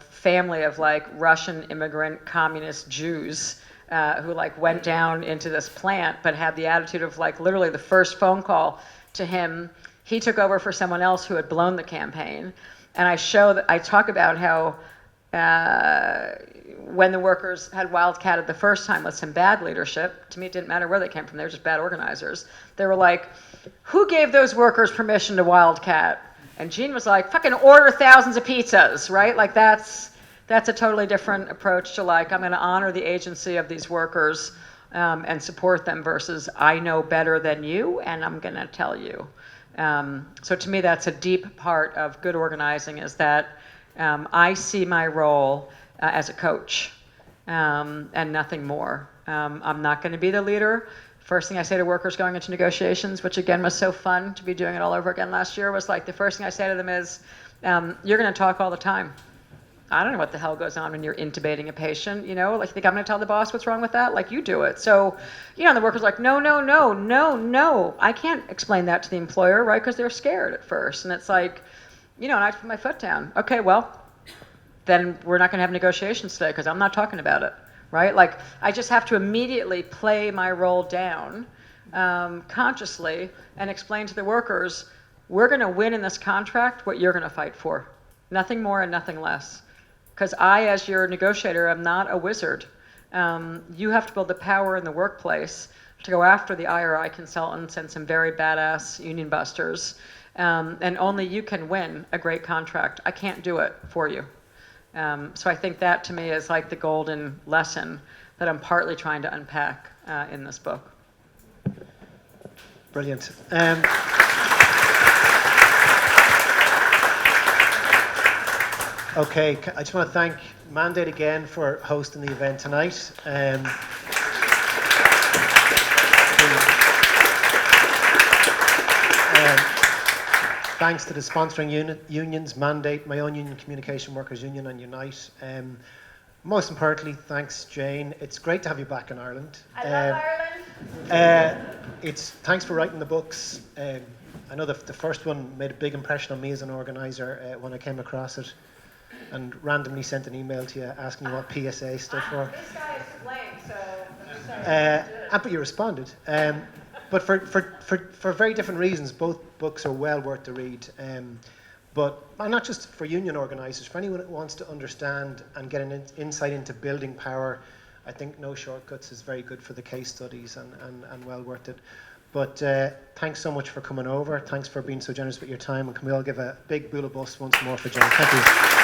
family of like Russian immigrant communist Jews who like went down into this plant, but had the attitude of like literally the first phone call to him He took over for someone else who had blown the campaign. And I talk about how when the workers had wildcatted the first time with some bad leadership, to me it didn't matter where they came from, they were just bad organizers. They were like, who gave those workers permission to wildcat? And Jean was like, fucking order thousands of pizzas, right? Like that's a totally different approach to like, I'm gonna honor the agency of these workers and support them versus I know better than you and I'm gonna tell you. So to me, that's a deep part of good organizing, is that I see my role as a coach and nothing more. I'm not going to be the leader. First thing I say to workers going into negotiations, which again was so fun to be doing it all over again last year, was like the first thing I say to them is, you're going to talk all the time. I don't know what the hell goes on when you're intubating a patient, you know, like you think I'm going to tell the boss what's wrong with that? Like you do it. So, you know, the worker's like, no. I can't explain that to the employer, right? Because they're scared at first. And it's like, you know, and I put my foot down. Okay, well, then we're not going to have negotiations today because I'm not talking about it, right? Like I just have to immediately play my role down consciously and explain to the workers, we're going to win in this contract what you're going to fight for. Nothing more and nothing less. Because I, as your negotiator, am not a wizard. You have to build the power in the workplace to go after the IRI consultants and some very badass union busters. And only you can win a great contract. I can't do it for you. So I think that to me is like the golden lesson that I'm partly trying to unpack in this book. Brilliant. Okay, I just want to thank Mandate again for hosting the event tonight. Thanks to the sponsoring unions, Mandate, my own union, Communication Workers Union, and Unite. Most importantly, thanks, Jane. It's great to have you back in Ireland. I love Ireland. Thanks for writing the books. I know the first one made a big impression on me as an organiser when I came across it, and randomly sent an email to you asking you what PSA stood for. This guy is to blame, so I'm sorry. But you responded. But for very different reasons, both books are well worth the read. But not just for union organisers, for anyone that wants to understand and get an insight into building power, I think No Shortcuts is very good for the case studies and well worth it. But thanks so much for coming over. Thanks for being so generous with your time. And can we all give a big boule of bus once more for Jane? Thank you.